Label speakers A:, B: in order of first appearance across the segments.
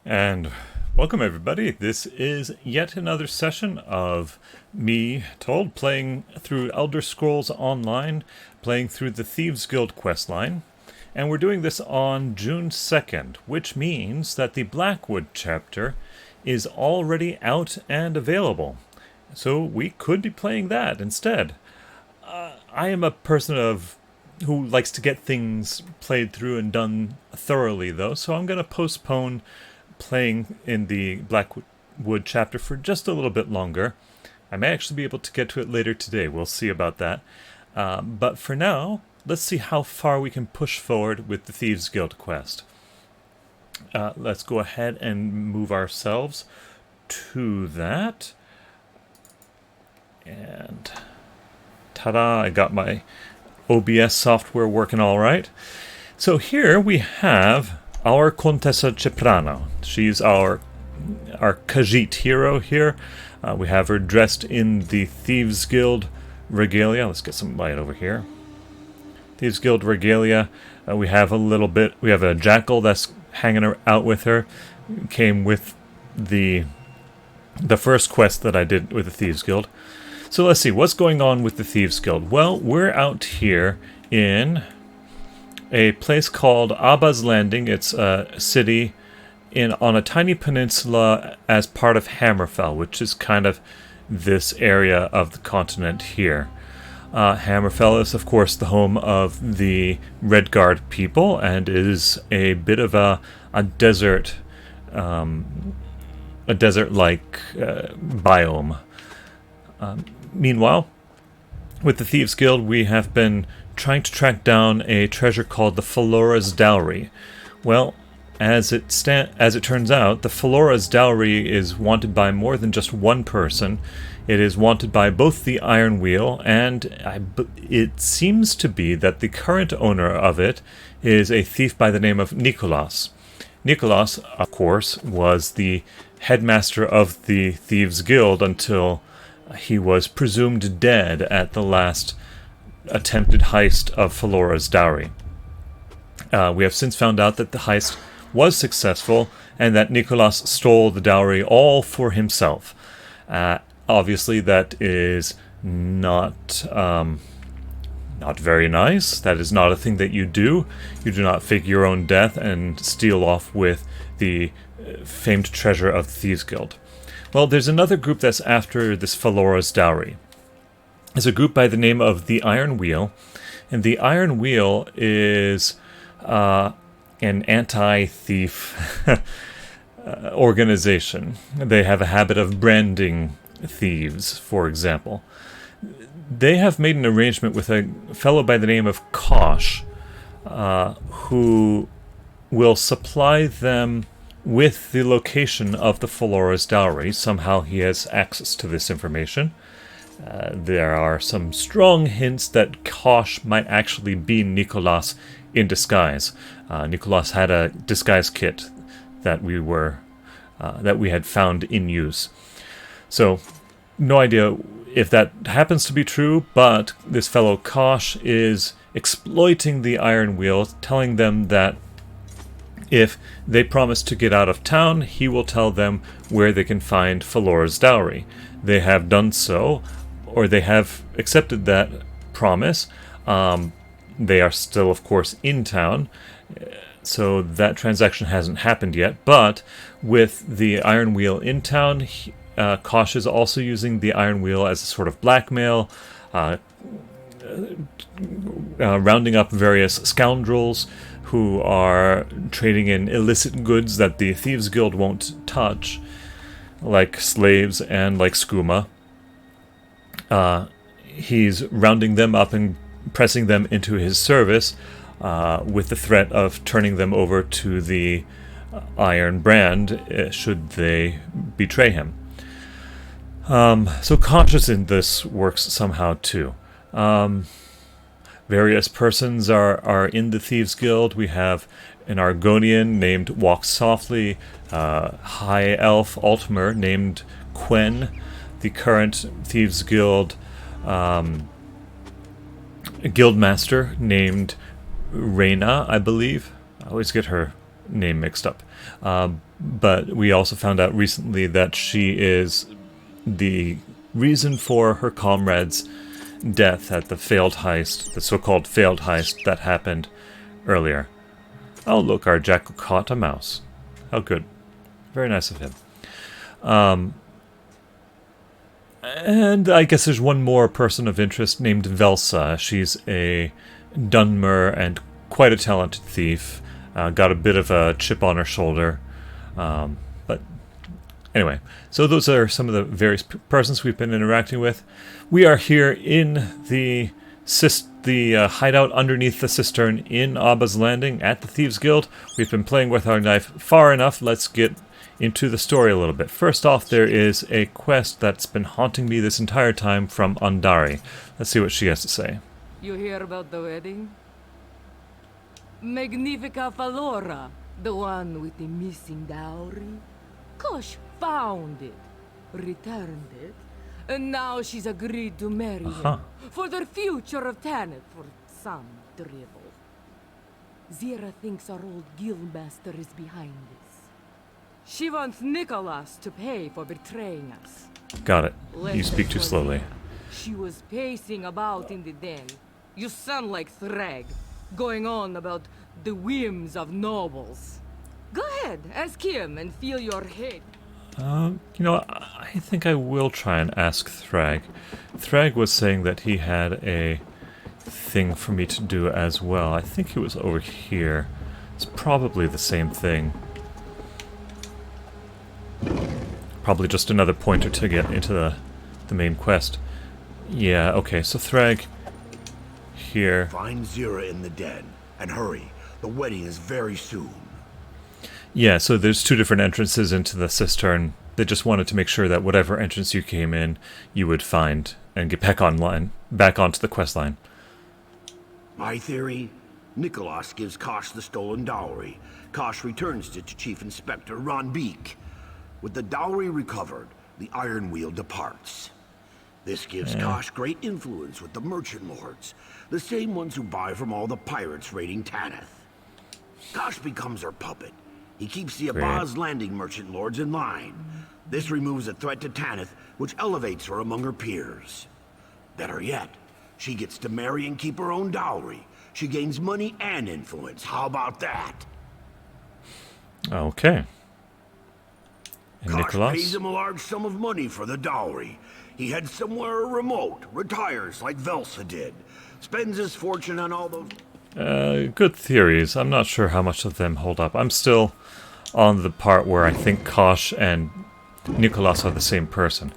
A: And welcome everybody. This is yet another session of me, Told, playing through Elder Scrolls Online, playing through the Thieves Guild questline. And we're doing this on June 2nd, which means that the Blackwood chapter is already out and available. So we could be playing that instead. I am a person who likes to get things played through and done thoroughly, though, so I'm going to postpone playing in the Blackwood chapter for just a little bit longer. I may actually be able to get to it later today. We'll see about that. But for now, let's see how far we can push forward with the Thieves Guild quest. Let's go ahead and move ourselves to that. And ta-da, I got my OBS software working all right. So here we have our Contessa Ceprano. She's our Khajiit hero here. We have her dressed in the Thieves Guild regalia. Let's get some light over here. Thieves Guild regalia. We have a jackal that's hanging out with her. Came with the first quest that I did with the Thieves Guild. So let's see, what's going on with the Thieves Guild? Well, we're out here in a place called Abba's Landing. It's a city on a tiny peninsula as part of Hammerfell, which is kind of this area of the continent here. Hammerfell is, of course, the home of the Redguard people and is a bit of a desert, desert-like biome. Meanwhile, with the Thieves Guild, we have been trying to track down a treasure called the Followers Dowry. Well, as it turns out, the Followers Dowry is wanted by more than just one person. It is wanted by both the Iron Wheel, and it seems to be that the current owner of it is a thief by the name of Nicholas. Nicholas, of course, was the headmaster of the Thieves Guild until he was presumed dead at the last attempted heist of Followers Dowry. We have since found out that the heist was successful and that Nicholas stole the dowry all for himself. Obviously, that is not very nice. That is not a thing that you do. You do not fake your own death and steal off with the famed treasure of the Thieves Guild. Well, there's another group that's after this Followers Dowry. It's a group by the name of the Iron Wheel, and the Iron Wheel is an anti-thief organization. They have a habit of branding thieves, for example. They have made an arrangement with a fellow by the name of Cosh, who will supply them with the location of the Followers Dowry. Somehow he has access to this information. There are some strong hints that Cosh might actually be Nicholas in disguise. Nicholas had a disguise kit that we had found in use. So, no idea if that happens to be true, but this fellow Cosh is exploiting the Iron Wheel, telling them that if they promise to get out of town, he will tell them where they can find Followers Dowry. They have done so, or they have accepted that promise. They are still, of course, in town, so that transaction hasn't happened yet. But with the Iron Wheel in town, Cosh is also using the Iron Wheel as a sort of blackmail, rounding up various scoundrels who are trading in illicit goods that the Thieves Guild won't touch, like slaves and like skooma. He's rounding them up and pressing them into his service with the threat of turning them over to the Iron Brand should they betray him. So Conscious in this works somehow too. Various persons are in the Thieves Guild. We have an Argonian named Walk Softly, High Elf Altmer named Quen, the current Thieves Guild Guildmaster named Reyna, I believe. I always get her name mixed up. but we also found out recently that she is the reason for her comrade's death at the failed heist, the so-called failed heist that happened earlier. Oh, look, our jackal caught a mouse. How good. Very nice of him. And I guess there's one more person of interest named Velsa. She's a Dunmer and quite a talented thief. Got a bit of a chip on her shoulder. But anyway, so those are some of the various persons we've been interacting with. We are here in the hideout underneath the cistern in Abba's Landing at the Thieves Guild. We've been playing with our knife far enough. Let's get into the story a little bit. First off, there is a quest that's been haunting me this entire time from Undari. Let's see what she has to say.
B: You hear about the wedding? Magnifica Falora, the one with the missing dowry. Cosh found it, returned it, and now she's agreed to marry him for the future of Tanith for some drivel. Zira thinks our old guildmaster is behind this. She wants Nicholas to pay for betraying us.
A: Got it. You speak too slowly.
B: She was pacing about in the den. You sound like Thrag, going on about the whims of nobles. Go ahead, ask him and feel your head.
A: I think I will try and ask Thrag. Thrag was saying that he had a thing for me to do as well. I think it was over here. It's probably the same thing. Probably just another pointer to get into the main quest. Yeah, okay, so Thrag here.
C: Find Zira in the den, and hurry. The wedding is very soon.
A: Yeah, so there's two different entrances into the cistern. They just wanted to make sure that whatever entrance you came in, you would find and get back onto the quest line.
C: My theory? Nicholas gives Cosh the stolen dowry. Cosh returns it to Chief Inspector Ron Beak. With the dowry recovered, the Iron Wheel departs. This gives Cosh great influence with the merchant lords, the same ones who buy from all the pirates raiding Tanith. Cosh becomes her puppet. He keeps the Abba's Landing merchant lords in line. This removes a threat to Tanith, which elevates her among her peers. Better yet, she gets to marry and keep her own dowry. She gains money and influence. How about that?
A: Okay. And
C: Cosh
A: Nicholas?
C: pays him a large sum of money for the dowry. He heads somewhere remote, retires like Velsa did, spends his fortune on all those...
A: Good theories. I'm not sure how much of them hold up. I'm still on the part where I think Cosh and Nicholas are the same person.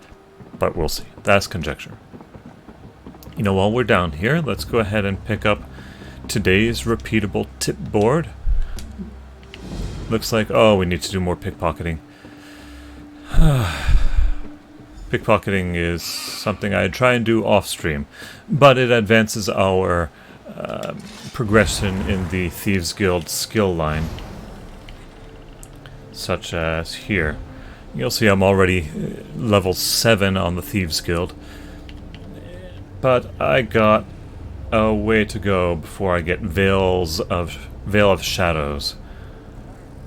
A: But we'll see. That's conjecture. You know, while we're down here, let's go ahead and pick up today's repeatable tip board. Looks like... oh, we need to do more pickpocketing. Pickpocketing is something I try and do off-stream, but it advances our progression in the Thieves Guild skill line, such as here. You'll see I'm already level 7 on the Thieves Guild, but I got a way to go before I get Veil of Shadows.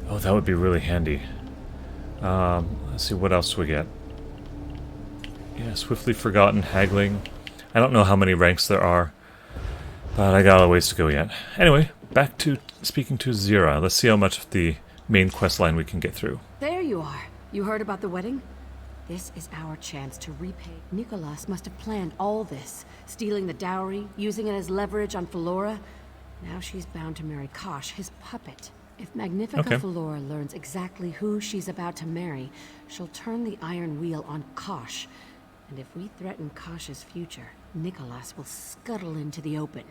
A: Oh, that would be really handy. Let's see, what else do we get? Yeah, Swiftly Forgotten, Haggling. I don't know how many ranks there are, but I got a ways to go yet. Anyway, back to speaking to Zira. Let's see how much of the main quest line we can get through.
D: There you are. You heard about the wedding? This is our chance to repay. Nicholas must have planned all this, stealing the dowry, using it as leverage on Falora. Now she's bound to marry Cosh, his puppet. If Magnifica Falora learns exactly who she's about to marry, she'll turn the Iron Wheel on Cosh. And if we threaten Kosh's future, Nicholas will scuttle into the open.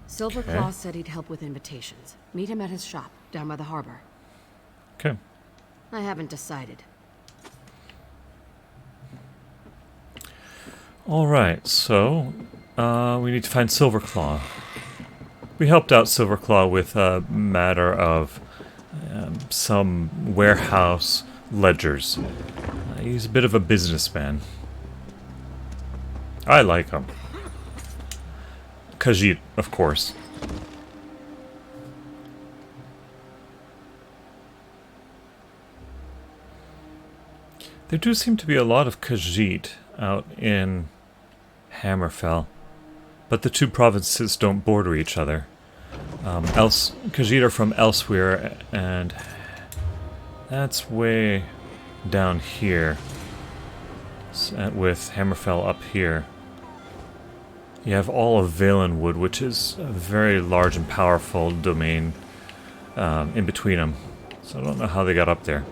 D: Silverclaw said he'd help with invitations. Meet him at his shop, down by the harbor.
A: Okay.
D: I haven't decided.
A: Alright, so we need to find Silverclaw. We helped out Silverclaw with a matter of some warehouse ledgers. He's a bit of a businessman. I like him. Khajiit, of course. There do seem to be a lot of Khajiit out in Hammerfell, but the two provinces don't border each other. Khajiit are from elsewhere, and that's way down here, with Hammerfell up here. You have all of Valenwood, which is a very large and powerful domain in between them. So I don't know how they got up there.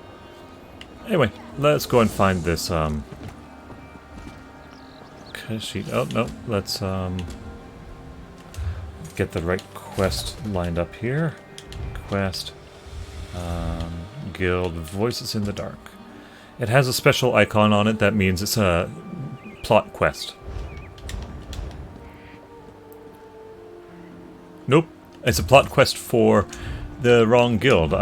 A: Anyway, let's go and find this Khajiit. Oh, no, let's get the right quest lined up here. Quest, Guild, Voices in the Dark. It has a special icon on it that means it's a plot quest. Nope, it's a plot quest for the wrong guild.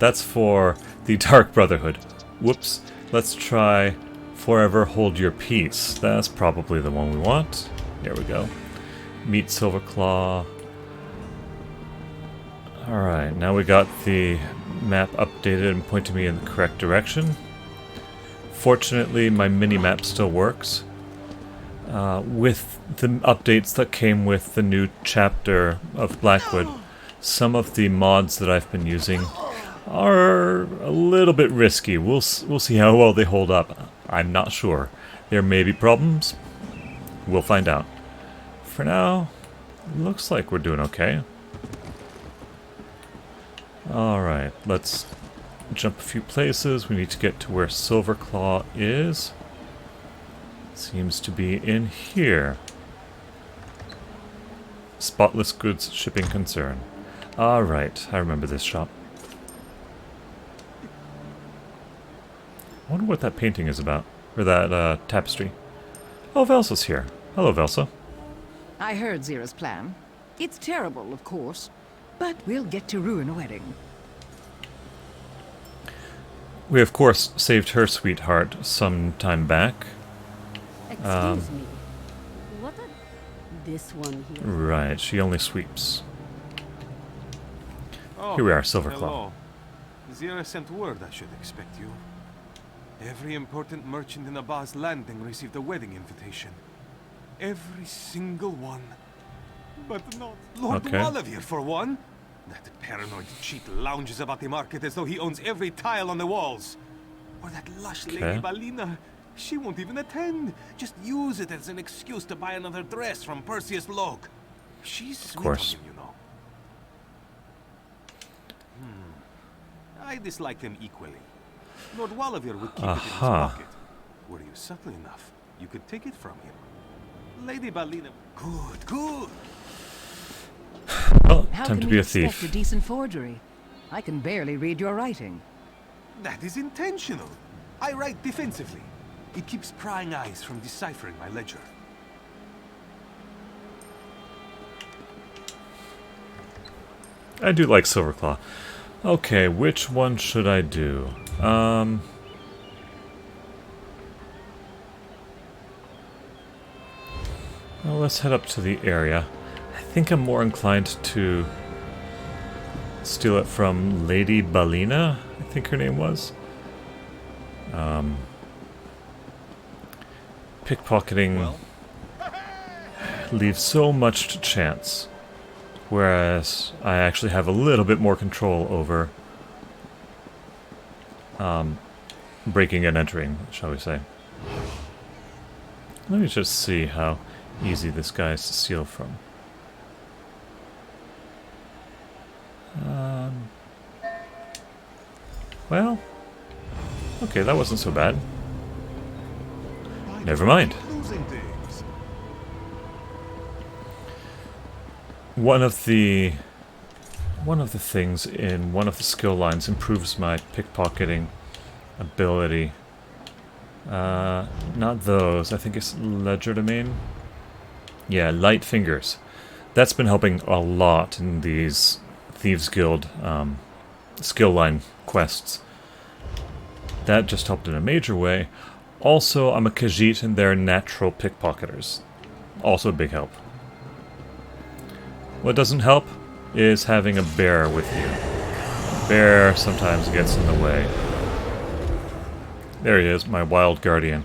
A: That's for the Dark Brotherhood. Whoops. Let's try Forever Hold Your Peace. That's probably the one we want. There we go. Meet Silverclaw. Alright, now we got the map updated and pointing me in the correct direction. Fortunately, my mini-map still works. With the updates that came with the new chapter of Blackwood, some of the mods that I've been using are a little bit risky. We'll see how well they hold up. I'm not sure. There may be problems. We'll find out. For now, looks like we're doing okay. Alright, let's jump a few places. We need to get to where Silverclaw is. Seems to be in here. Spotless Goods Shipping Concern. Alright, I remember this shop. I wonder what that painting is about. Or that tapestry. Oh, Velsa's here. Hello, Velsa.
E: I heard Zira's plan. It's terrible, of course, but we'll get to ruin a wedding.
A: We, of course, saved her sweetheart some time back.
D: Excuse me. What a... This one here.
A: Right, she only sweeps.
F: Oh,
A: Here we are, Silverclaw.
F: hello. Zira sent word I should expect you. Every important merchant in Abba's landing received a wedding invitation. Every single one. But not Lord Walavir, for one. That paranoid cheat lounges about the market as though he owns every tile on the walls. Or that lush Lady Balina. She won't even attend. Just use it as an excuse to buy another dress from Perseus Log. She's sweet on him, you know. I dislike them equally. Lord Walavir would keep it in his pocket. Were you subtle enough, you could take it from him. Lady Balina... Good.
A: Well,
E: How
A: time
E: can
A: to
E: we
A: be a
E: expect
A: thief.
E: a decent forgery? I can barely read your writing.
F: That is intentional. I write defensively. It keeps prying eyes from deciphering my ledger.
A: I do like Silverclaw. Okay, which one should I do? Well, let's head up to the area. I think I'm more inclined to steal it from Lady Balina, I think her name was. Pickpocketing leaves so much to chance, whereas I actually have a little bit more control over breaking and entering, shall we say. Let me just see how easy this guy is to steal from. Well, okay, that wasn't so bad. Never mind. One of the things in one of the skill lines improves my pickpocketing ability. Not those. I think it's legerdemain. Yeah, light fingers. That's been helping a lot in these Thieves Guild skill line quests. That just helped in a major way. Also, I'm a Khajiit and they're natural pickpocketers. Also a big help. What doesn't help is having a bear with you. Bear sometimes gets in the way. There he is, my wild guardian.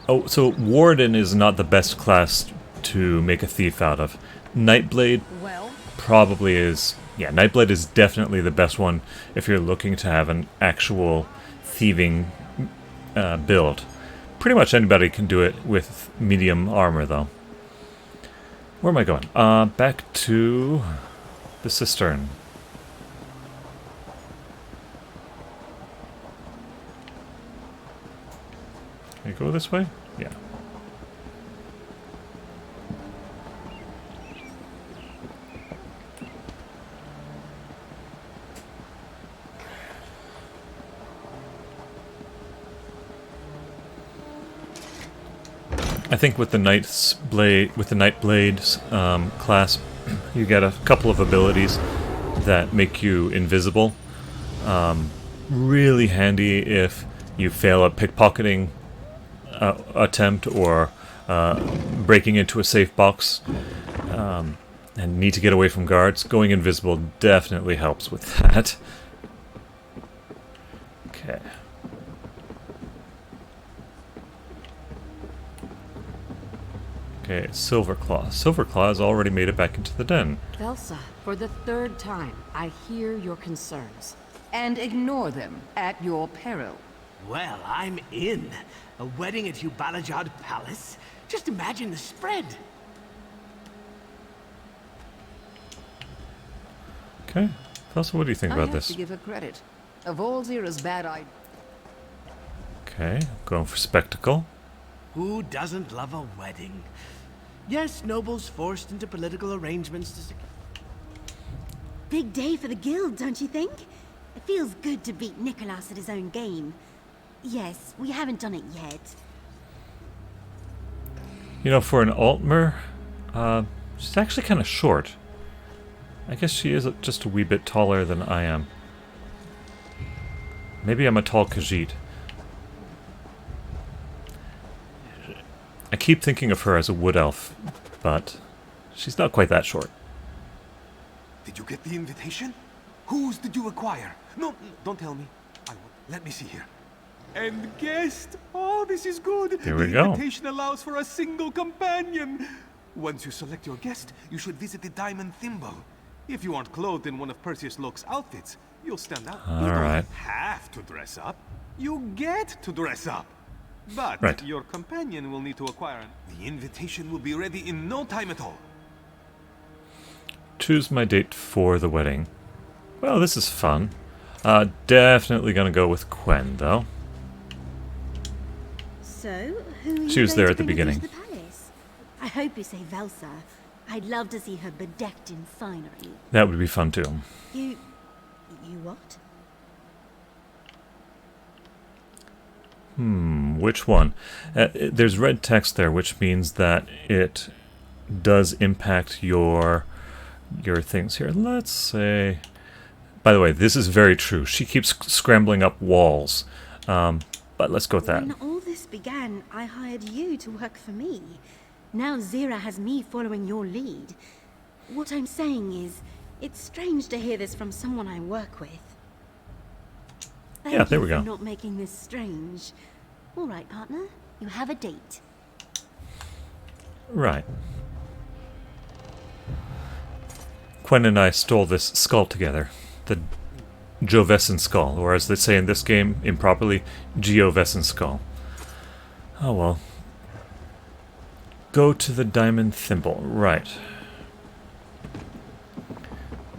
A: Oh, so Warden is not the best class to make a thief out of. Nightblade probably is... Yeah, Nightblade is definitely the best one if you're looking to have an actual thieving build. Pretty much anybody can do it with medium armor, though. Where am I going? Back to the cistern. Can I go this way? Yeah. I think with the Nightblade's class, you get a couple of abilities that make you invisible. Really handy if you fail a pickpocketing attempt or breaking into a safe box and need to get away from guards. Going invisible definitely helps with that. Okay. Okay, Silverclaw. Silverclaw has already made it back into the den.
D: Velsa, for the third time, I hear your concerns.
E: And ignore them at your peril.
G: Well, I'm in. A wedding at Hibalajad Palace? Just imagine the spread.
A: Okay. Velsa, what do you think about
E: I
A: this?
E: have to give her credit. Of all Zira's bad ideas.
A: Okay, going for spectacle.
G: Who doesn't love a wedding? Yes, nobles forced into political arrangements to
H: Big day for the guild, don't you think? It feels good to beat Nicholas at his own game. Yes, we haven't done it yet.
A: You know, for an Altmer, she's actually kind of short. I guess she is just a wee bit taller than I am. Maybe I'm a tall Khajiit. I keep thinking of her as a wood elf, but she's not quite that short.
F: Did you get the invitation? Whose did you acquire? No, don't tell me. Let me see here. And guest. Oh, this is good.
A: Here we
F: the
A: go.
F: invitation allows for a single companion. Once you select your guest, you should visit the Diamond Thimble. If you aren't clothed in one of Perseus Locke's outfits, you'll stand out. You
A: Alright.
F: don't have to dress up. You get to dress up. But
A: Right.
F: your companion will need to acquire the invitation will be ready in no time at all.
A: Choose my date for the wedding. Well, this is fun. Definitely gonna go with Quen, though.
H: So, who are you
A: She was
H: going
A: there
H: to
A: at the
H: bring with you
A: beginning.
H: to the palace? I hope you say Velsa. I'd love to see her bedecked in finery.
A: That would be fun, too.
H: You what?
A: Which one? There's red text there, which means that it does impact your things here. Let's say... By the way, this is very true. She keeps scrambling up walls. But let's go with that.
H: When all this began, I hired you to work for me. Now Zira has me following your lead. What I'm saying is, it's strange to hear this from someone I work with.
A: Yeah, there we
H: Thank you
A: go.
H: for not making this strange. All right, partner. You have a date.
A: Right. Quen and I stole this skull together. The Jovessan skull, or as they say in this game, improperly, Geovessan skull. Oh well. Go to the Diamond Thimble. Right.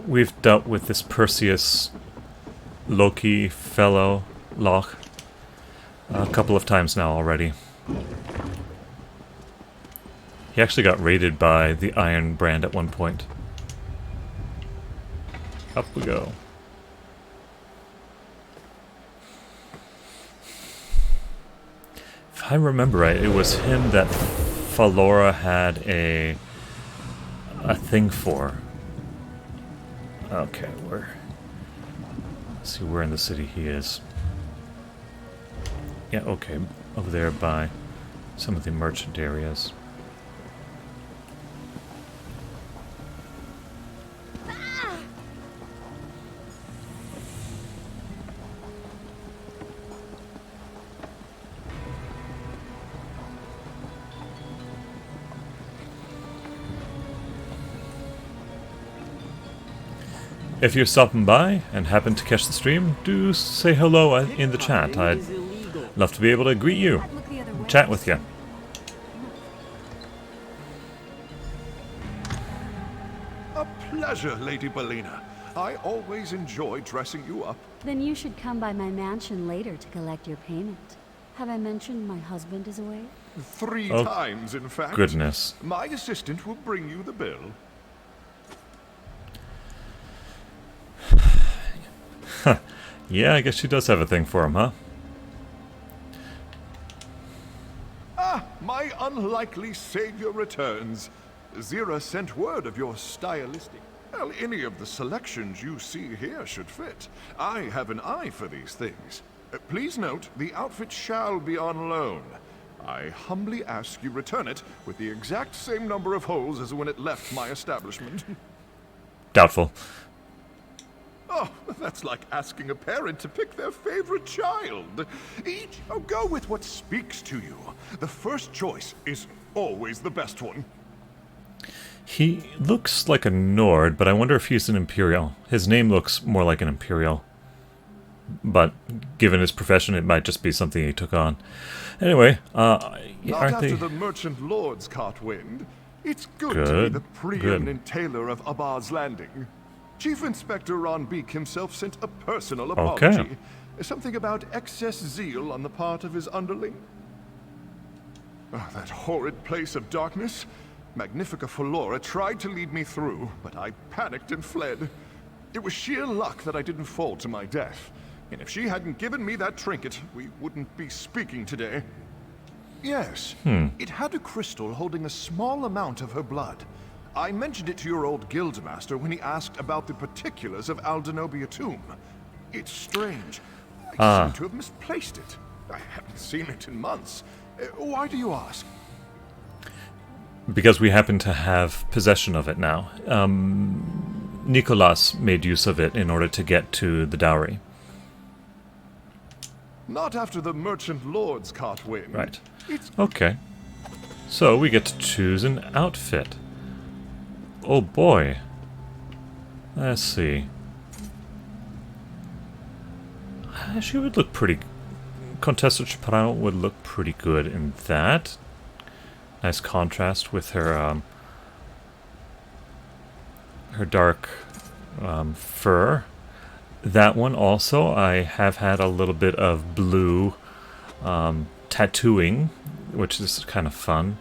A: We've dealt with this Perseus Loki fellow, Locke, a couple of times now already. He actually got raided by the Iron Brand at one point. Up we go. If I remember right, it was him that Falora had a thing for. Okay, let's see where in the city he is. Yeah, okay, over there by some of the merchant areas. if you're stopping by and happen to catch the stream, do say hello in the chat. I'd love to be able to greet you, chat with you.
I: A pleasure, Lady Belina. I always enjoy dressing you up.
J: Then you should come by my mansion later to collect your payment. Have I mentioned my husband is away?
I: 3 times, in fact.
A: Goodness.
I: My assistant will bring you the bill.
A: Yeah, I guess she does have a thing for him, huh?
I: Ah, my unlikely savior returns. Zira sent word of your stylistic. Well, any of the selections you see here should fit. I have an eye for these things. Please note, the outfit shall be on loan. I humbly ask you return it with the exact same number of holes as when it left my establishment.
A: Doubtful.
I: Oh, that's like asking a parent to pick their favorite child. Go with what speaks to you. The first choice is always the best one.
A: He looks like a Nord, but I wonder if he's an Imperial. His name looks more like an Imperial. But given his profession, it might just be something he took on. Anyway,
I: Not after the merchant lords caught wind. It's good to be the preeminent tailor of Abba's Landing. Chief Inspector Ron Beak himself sent a personal apology.
A: Okay.
I: Something about excess zeal on the part of his underling. Oh, that horrid place of darkness. Magnifica Flora tried to lead me through, but I panicked and fled. It was sheer luck that I didn't fall to my death. And if she hadn't given me that trinket, we wouldn't be speaking today. Yes, it had a crystal holding a small amount of her blood. I mentioned it to your old guildmaster when he asked about the particulars of Aldenobia tomb. It's strange. I seem to have misplaced it. I haven't seen it in months. Why do you ask?
A: Because we happen to have possession of it now. Nicholas made use of it in order to get to the dowry.
I: Not after the merchant lords caught wind.
A: Right. Okay. So we get to choose an outfit. Oh boy. Let's see. She would look pretty... Contessa Chaparral would look pretty good in that. Nice contrast with her her dark fur. That one also, I have had a little bit of blue tattooing, which is kind of fun.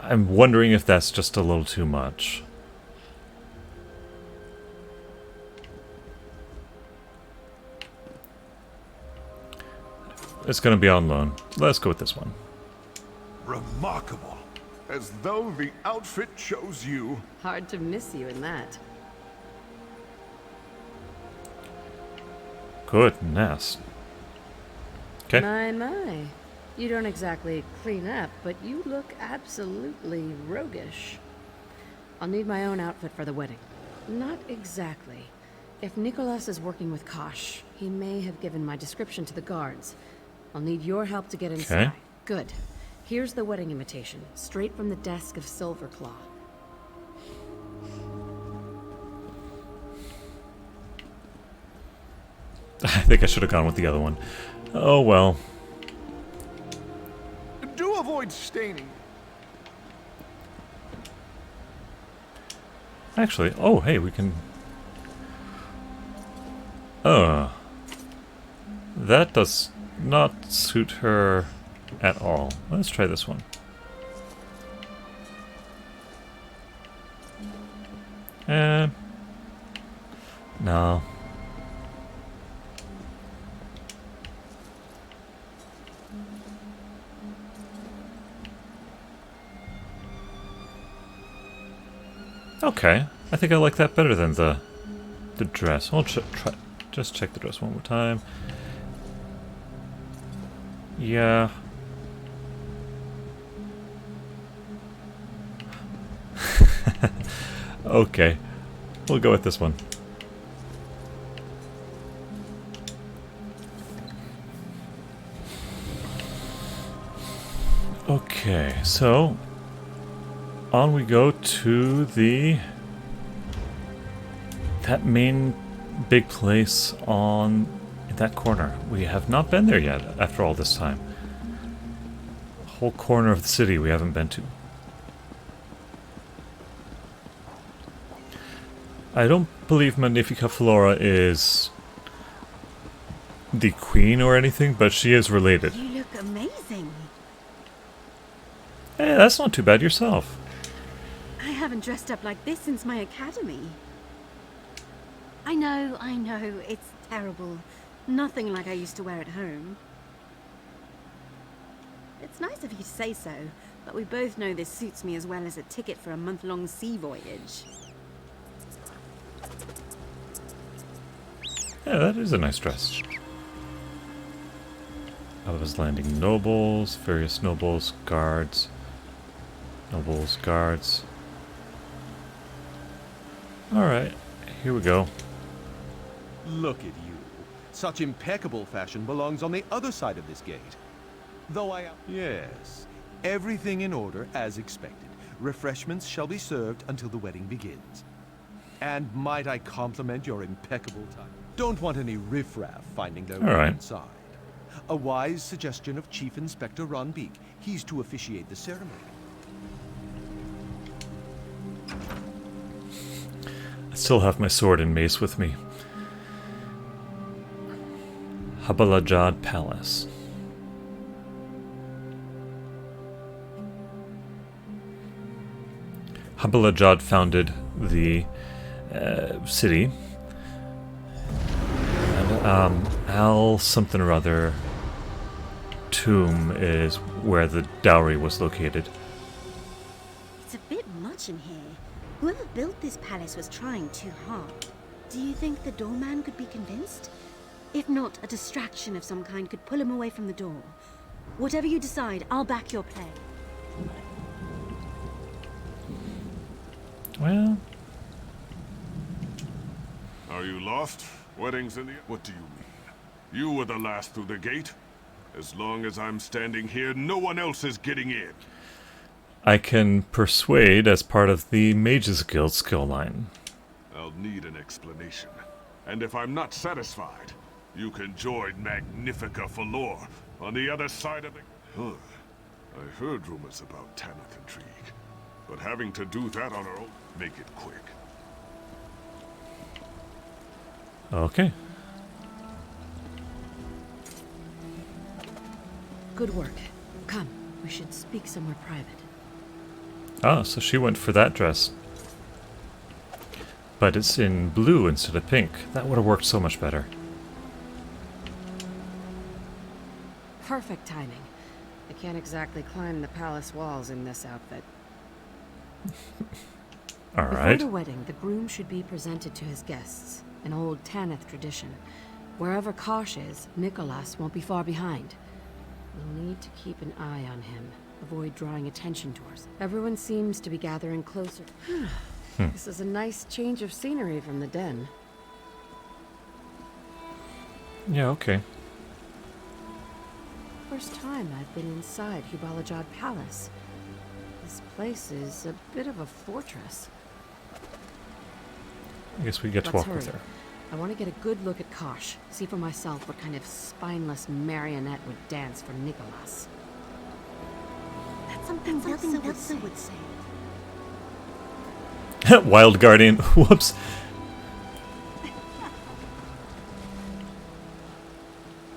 A: I'm wondering if that's just a little too much. It's going to be on loan. Let's go with this one.
I: Remarkable. As though the outfit chose you.
D: Hard to miss you in that.
A: Goodness. Okay.
D: My. You don't exactly clean up, but you look absolutely roguish. I'll need my own outfit for the wedding. Not exactly. If Nicholas is working with Cosh, he may have given my description to the guards. I'll need your help to get inside.
A: Okay.
D: Good. Here's the wedding invitation, straight from the desk of Silverclaw.
A: I think I should have gone with the other one. Oh well.
I: Do avoid staining.
A: Actually, oh hey, we can... That does not suit her at all. Let's try this one. No. Okay, I think I like that better than the dress. I'll just check the dress one more time. Yeah. Okay, we'll go with this one. Okay, so on we go to that main big place on that corner. We have not been there yet after all this time. A whole corner of the city we haven't been to. I don't believe Magnifica Flora is the queen or anything, but she is related.
H: You look amazing.
A: Hey, that's not too bad yourself.
H: I haven't dressed up like this since my academy. I know, it's terrible. Nothing like I used to wear at home. It's nice of you to say so, but we both know this suits me as well as a ticket for a month-long sea voyage.
A: Yeah, that is a nice dress. I was landing nobles, various nobles, guards. Nobles, guards. Alright, here we go.
K: Look at you. Such impeccable fashion belongs on the other side of this gate. Though I am... Yes. Everything in order as expected. Refreshments shall be served until the wedding begins. And might I compliment your impeccable time? Don't want any riffraff finding their way inside. A wise suggestion of Chief Inspector Ron Beak. He's to officiate the ceremony.
A: I still have my sword and mace with me. Hibalajad Palace. Hibalajad founded the city. And Al something or other tomb is where the dowry was located.
H: It's a bit much in here. Whoever built this palace was trying too hard. Do you think the doorman could be convinced? If not, a distraction of some kind could pull him away from the door. Whatever you decide, I'll back your play.
A: Well...
L: Are you lost? Weddings in the... What do you mean? You were the last through the gate. As long as I'm standing here, no one else is getting in.
A: I can persuade as part of the Mages Guild skill line.
L: I'll need an explanation. And if I'm not satisfied, you can join Magnifica Flora on the other side of the... Huh. I heard rumors about Tanith intrigue. But having to do that on our own, make it quick.
A: Okay.
D: Good work. Come, we should speak somewhere private.
A: Ah, so she went for that dress. But it's in blue instead of pink. That would have worked so much better.
D: Perfect timing. I can't exactly climb the palace walls in this outfit.
A: Alright.
D: Before the wedding, the groom should be presented to his guests. An old Tanith tradition. Wherever Cosh is, Nicholas won't be far behind. We'll need to keep an eye on him. Avoid drawing attention to us. Everyone seems to be gathering closer. This is a nice change of scenery from the den.
A: Yeah, okay.
D: First time I've been inside Hibalajad Palace. This place is a bit of a fortress.
A: I guess we get to walk with her.
D: I want to get a good look at Cosh. See for myself what kind of spineless marionette would dance for Nicholas. That's something Elsa would say.
A: Wild Guardian. Whoops.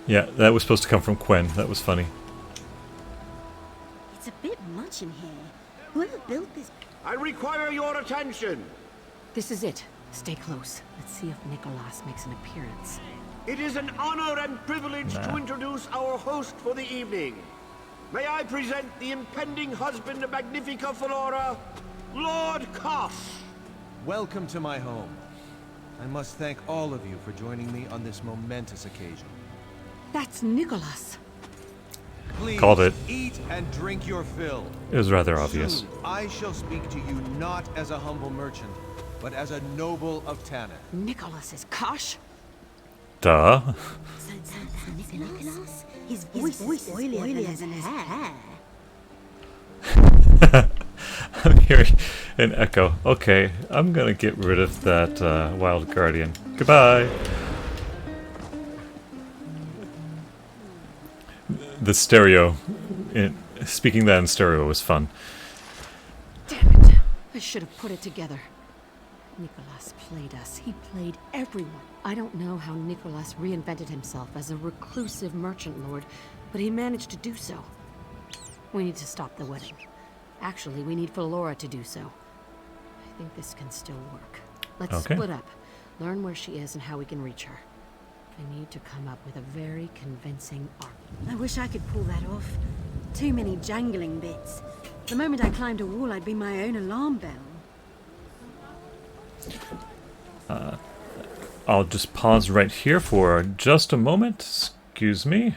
A: Yeah, that was supposed to come from Quen. That was funny.
H: It's a bit much in here. Whoever built this...
C: I require your attention.
D: This is it. Stay close. Let's see if Nicholas makes an appearance.
C: It is an honor and privilege to introduce our host for the evening. May I present the impending husband of Magnifica Flora, Lord Cosh.
K: Welcome to my home. I must thank all of you for joining me on this momentous occasion.
D: That's Nicholas.
K: Please
A: Called it.
K: Eat and drink your fill.
A: It was rather obvious.
K: Soon, I shall speak to you not as a humble merchant, but as a noble of Tanith.
D: Nicholas is Cosh?
A: Duh.
H: Nicholas? His voice is oilier than his hair.
A: I'm hearing an echo. Okay, I'm gonna get rid of that wild guardian. Goodbye. The stereo, speaking that in stereo was fun.
D: Damn it! I should have put it together. Nicholas played us. He played everyone. I don't know how Nicholas reinvented himself as a reclusive merchant lord, but he managed to do so. We need to stop the wedding. Actually, we need Fallora to do so. I think this can still work. Let's split up, learn where she is and how we can reach her. I need to come up with a very convincing argument.
H: I wish I could pull that off. Too many jangling bits. The moment I climbed a wall, I'd be my own alarm bell.
A: I'll just pause right here for just a moment. Excuse me.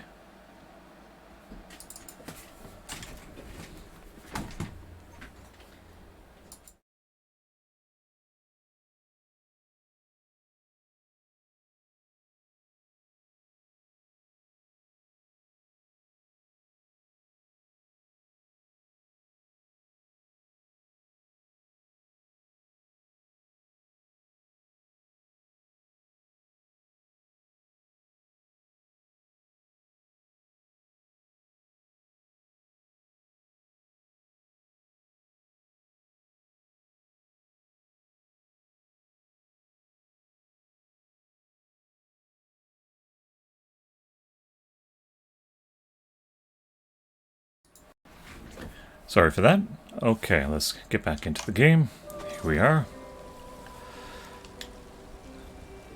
A: Sorry for that. Okay, let's get back into the game. Here we are.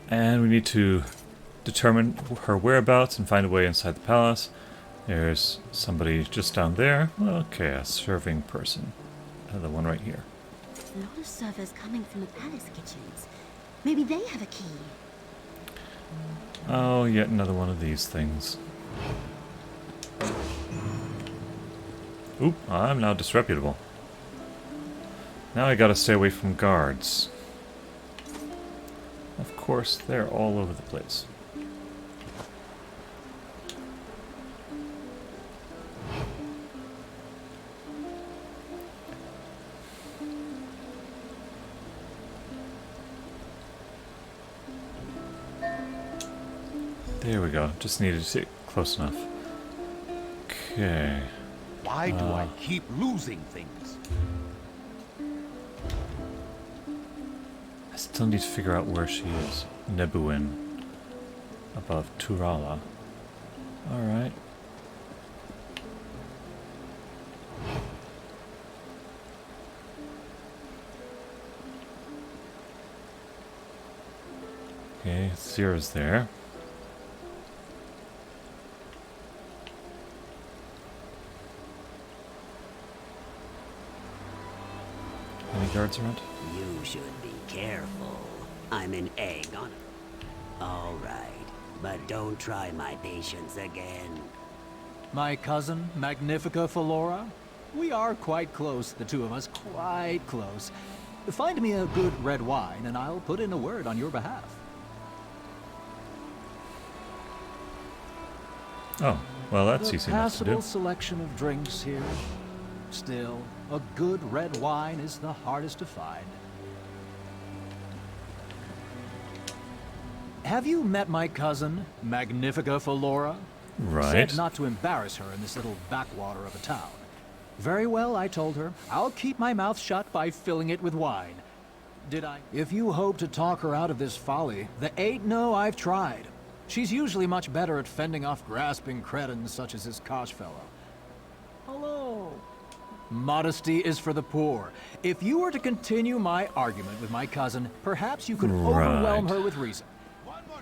A: And we need to determine her whereabouts and find a way inside the palace. There's somebody just down there. Okay, a serving person. Another one right here.
H: A lot of servers coming from the palace kitchens. Maybe they have a key.
A: Oh, yet another one of these things. Oop, I'm now disreputable. Now I gotta stay away from guards. Of course, they're all over the place. There we go. Just needed to get close enough. Okay.
M: Why do I keep losing things?
A: I still need to figure out where she is. Nebuin. Above Turala. Alright. Okay, Zira's there. Any guards around?
N: You should be careful. I'm an egg on... All right, but don't try my patience again.
O: My cousin, Magnifica Fallora? We are quite close, the two of us, quite close. Find me a good red wine, and I'll put in a word on your behalf.
A: Oh, well that's easy enough to do.
O: Passable selection of drinks here. Still, a good red wine is the hardest to find. Have you met my cousin, Magnifica Fallora?
A: Right.
O: Said not to embarrass her in this little backwater of a town. Very well, I told her. I'll keep my mouth shut by filling it with wine. Did I? If you hope to talk her out of this folly, there ain't no I've tried. She's usually much better at fending off grasping cretins such as this Cosh fellow. Hello. Modesty is for the poor. If you were to continue my argument with my cousin, perhaps you could overwhelm her with reason.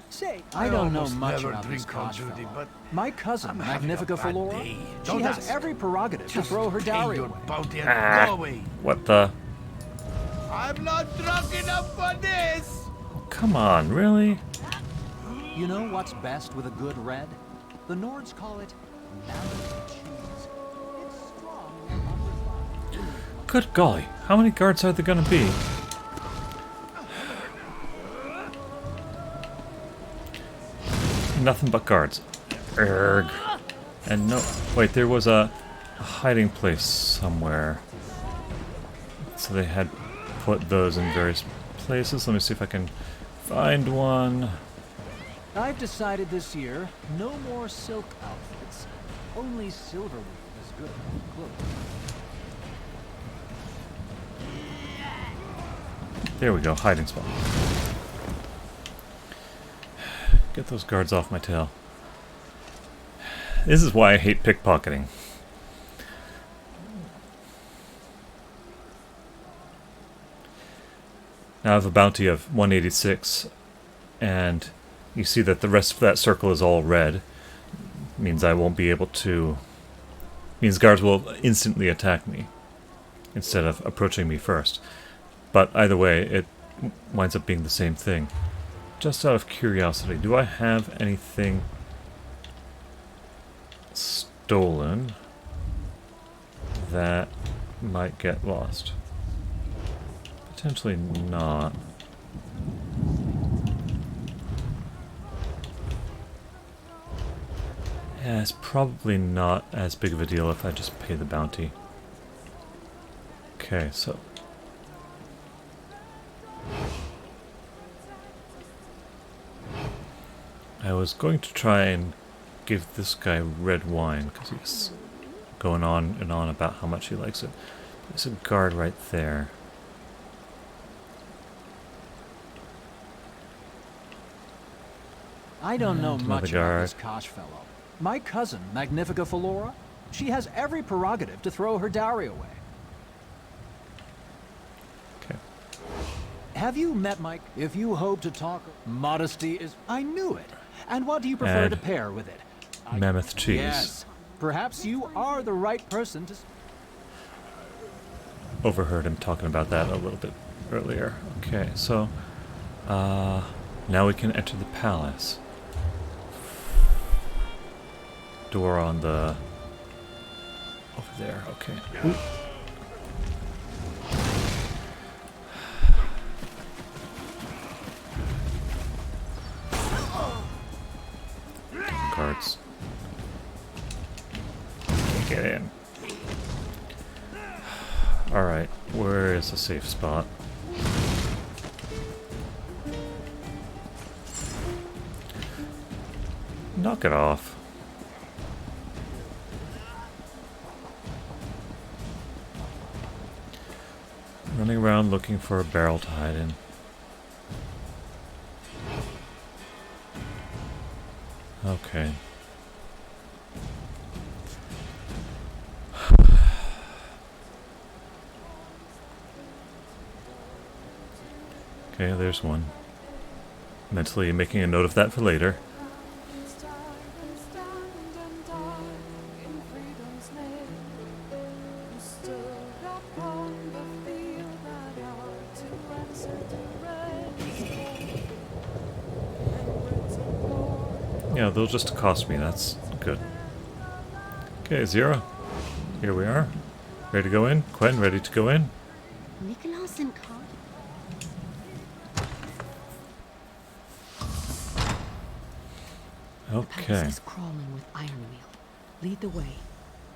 O: Say, I don't know much about this Cosh fellow, but my cousin, Magnifica Fallora, she has every prerogative to throw her dowry away.
A: What the?
M: I'm not drunk enough for this!
A: Oh, come on, really?
O: You know what's best with a good red? The Nords call it married cheese. It's strong and unrefined.
A: Good golly, how many guards are there gonna be? Nothing but guards. Erg. And no, wait, there was a hiding place somewhere. so they had put those in various places. Let me see if I can find one.
O: I've decided this year, no more silk outfits. Only silver weave is good enough clothes.
A: There we go, hiding spot. Get those guards off my tail. This is why I hate pickpocketing. Now I have a bounty of 186, and you see that the rest of that circle is all red. Means I won't be able to... means guards will instantly attack me, instead of approaching me first. But either way, it winds up being the same thing. Just out of curiosity, do I have anything stolen that might get lost? Potentially not. Yeah, it's probably not as big of a deal if I just pay the bounty. Okay, so... I was going to try and give this guy red wine, because he's going on and on about how much he likes it. There's a guard right there.
O: I don't know
A: And
O: much
A: another
O: about this Cosh fellow. My cousin, Magnifica Philora, she has every prerogative to throw her dowry away.
A: Okay.
O: Have you met Mike? If you hope to talk, modesty is... I knew it. And what do you prefer
A: Add
O: to pair with it?
A: mammoth cheese.
O: Yes. Perhaps you are the right person to...
A: Overheard him talking about that a little bit earlier. Okay, so... now we can enter the palace. Door on the... over there, okay. Ooh. Guards. Can't get in. Alright, where is the safe spot? Knock it off. Running around looking for a barrel to hide in. Okay. Okay, there's one. Mentally making a note of that for later. Yeah, they'll just cost me, that's good. Okay, Zira. Here we are. Ready to go in? Quen, ready to go in?
H: Nicholas and Cosh.
A: Okay.
D: The palace is crawling with iron wheel. Lead the way.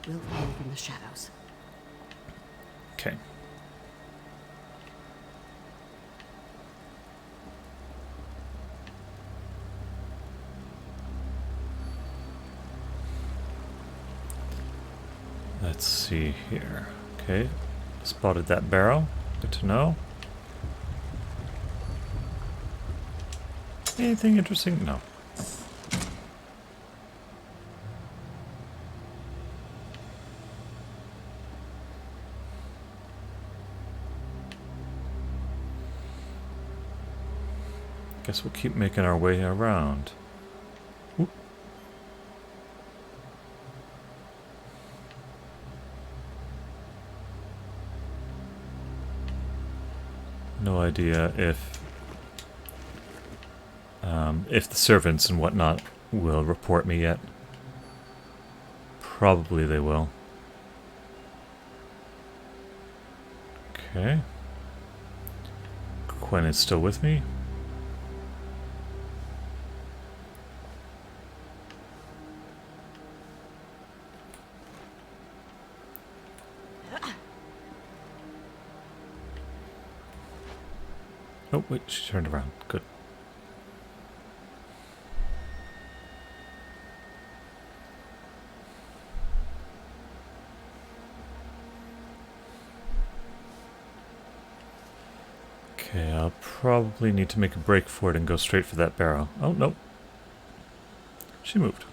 D: We'll follow from the shadows.
A: Okay. Let's see here. Okay, spotted that barrel. Good to know. Anything interesting? No. Guess we'll keep making our way around. Oop. No idea if the servants and whatnot will report me yet. Probably they will. Okay. Quen is still with me. Oh, wait, she turned around. Good. Okay, I'll probably need to make a break for it and go straight for that barrow. Oh, no. She moved.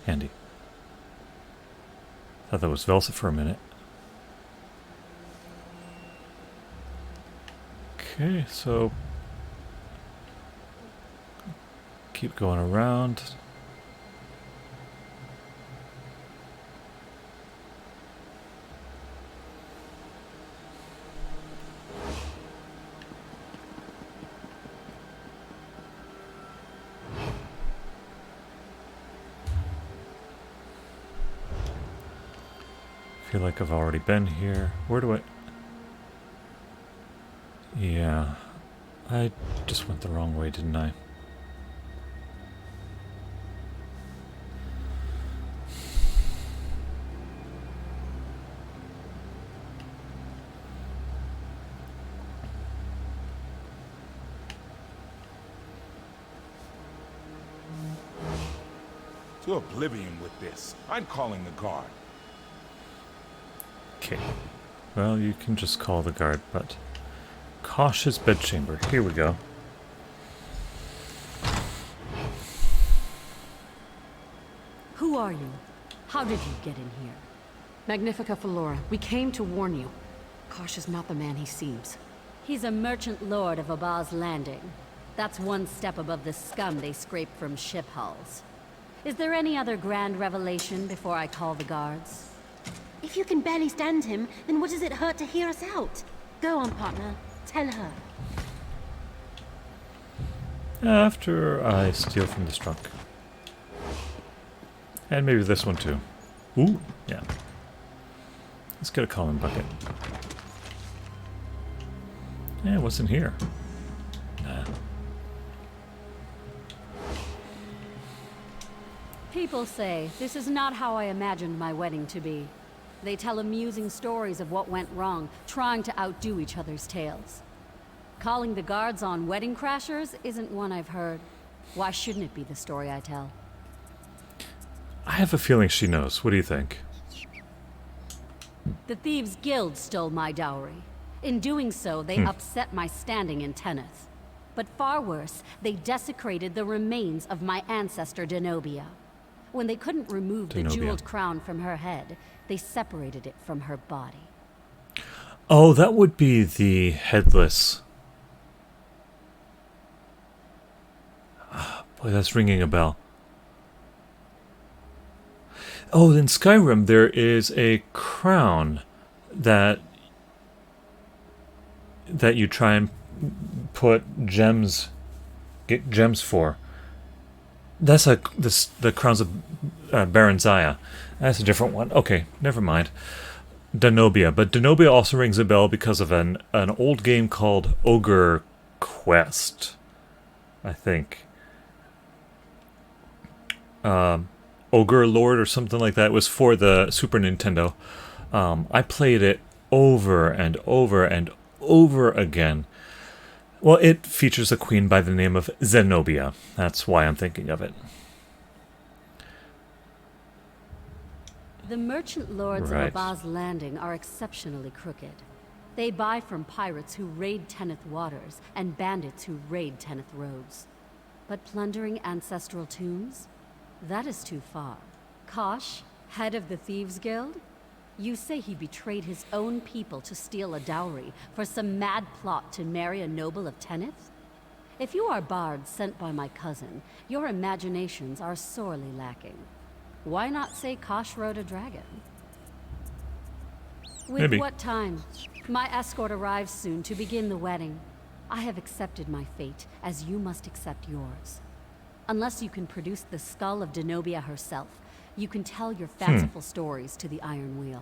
A: Handy. Thought that was Velsa for a minute. Okay, so keep going around. I feel like I've already been here. Where do I... Yeah, I just went the wrong way, didn't I?
P: To oblivion with this. I'm calling the guard.
A: Okay. Well, you can just call the guard, but... Cosh's bedchamber. Here we go.
D: Who are you? How did you get in here? Magnifica Fallora, we came to warn you. Cosh is not the man he seems.
J: He's a merchant lord of Abba's Landing. That's one step above the scum they scrape from ship hulls. Is there any other grand revelation before I call the guards?
H: If you can barely stand him, then what does it hurt to hear us out? Go on, partner. Tell her.
A: After I steal from this trunk. And maybe this one too. Ooh, yeah. Let's get a common bucket. Yeah, what's in here? Nah.
J: People say this is not how I imagined my wedding to be. They tell amusing stories of what went wrong, trying to outdo each other's tales. Calling the guards on wedding crashers isn't one I've heard. Why shouldn't it be the story I tell?
A: I have a feeling she knows. What do you think?
J: The Thieves Guild stole my dowry. In doing so, they upset my standing in Tenneth. But far worse, they desecrated the remains of my ancestor Denobia. When they couldn't remove the jeweled crown from her head, they separated it from her body.
A: Oh, that would be the headless. Boy, that's ringing a bell. Oh, in Skyrim there is a crown that you try and put gems, get gems for. That's the crowns of Baron Zaya. That's a different one. Okay, never mind. Denobia, but Denobia also rings a bell because of an old game called Ogre Quest, I think. Ogre Lord or something like that. It was for the Super Nintendo. I played it over and over and over again. Well, it features a queen by the name of Zenobia. That's why I'm thinking of it.
J: The merchant lords of Abba's Landing are exceptionally crooked. They buy from pirates who raid Tenneth waters and bandits who raid Tenneth roads. But plundering ancestral tombs? That is too far. Cosh, head of the Thieves Guild? You say he betrayed his own people to steal a dowry for some mad plot to marry a noble of Tenneth? If you are bards sent by my cousin, your imaginations are sorely lacking. Why not say Cosh rode a dragon? With what time? My escort arrives soon to begin the wedding. I have accepted my fate, as you must accept yours. Unless you can produce the skull of Denobia herself, you can tell your fanciful stories to the Iron Wheel.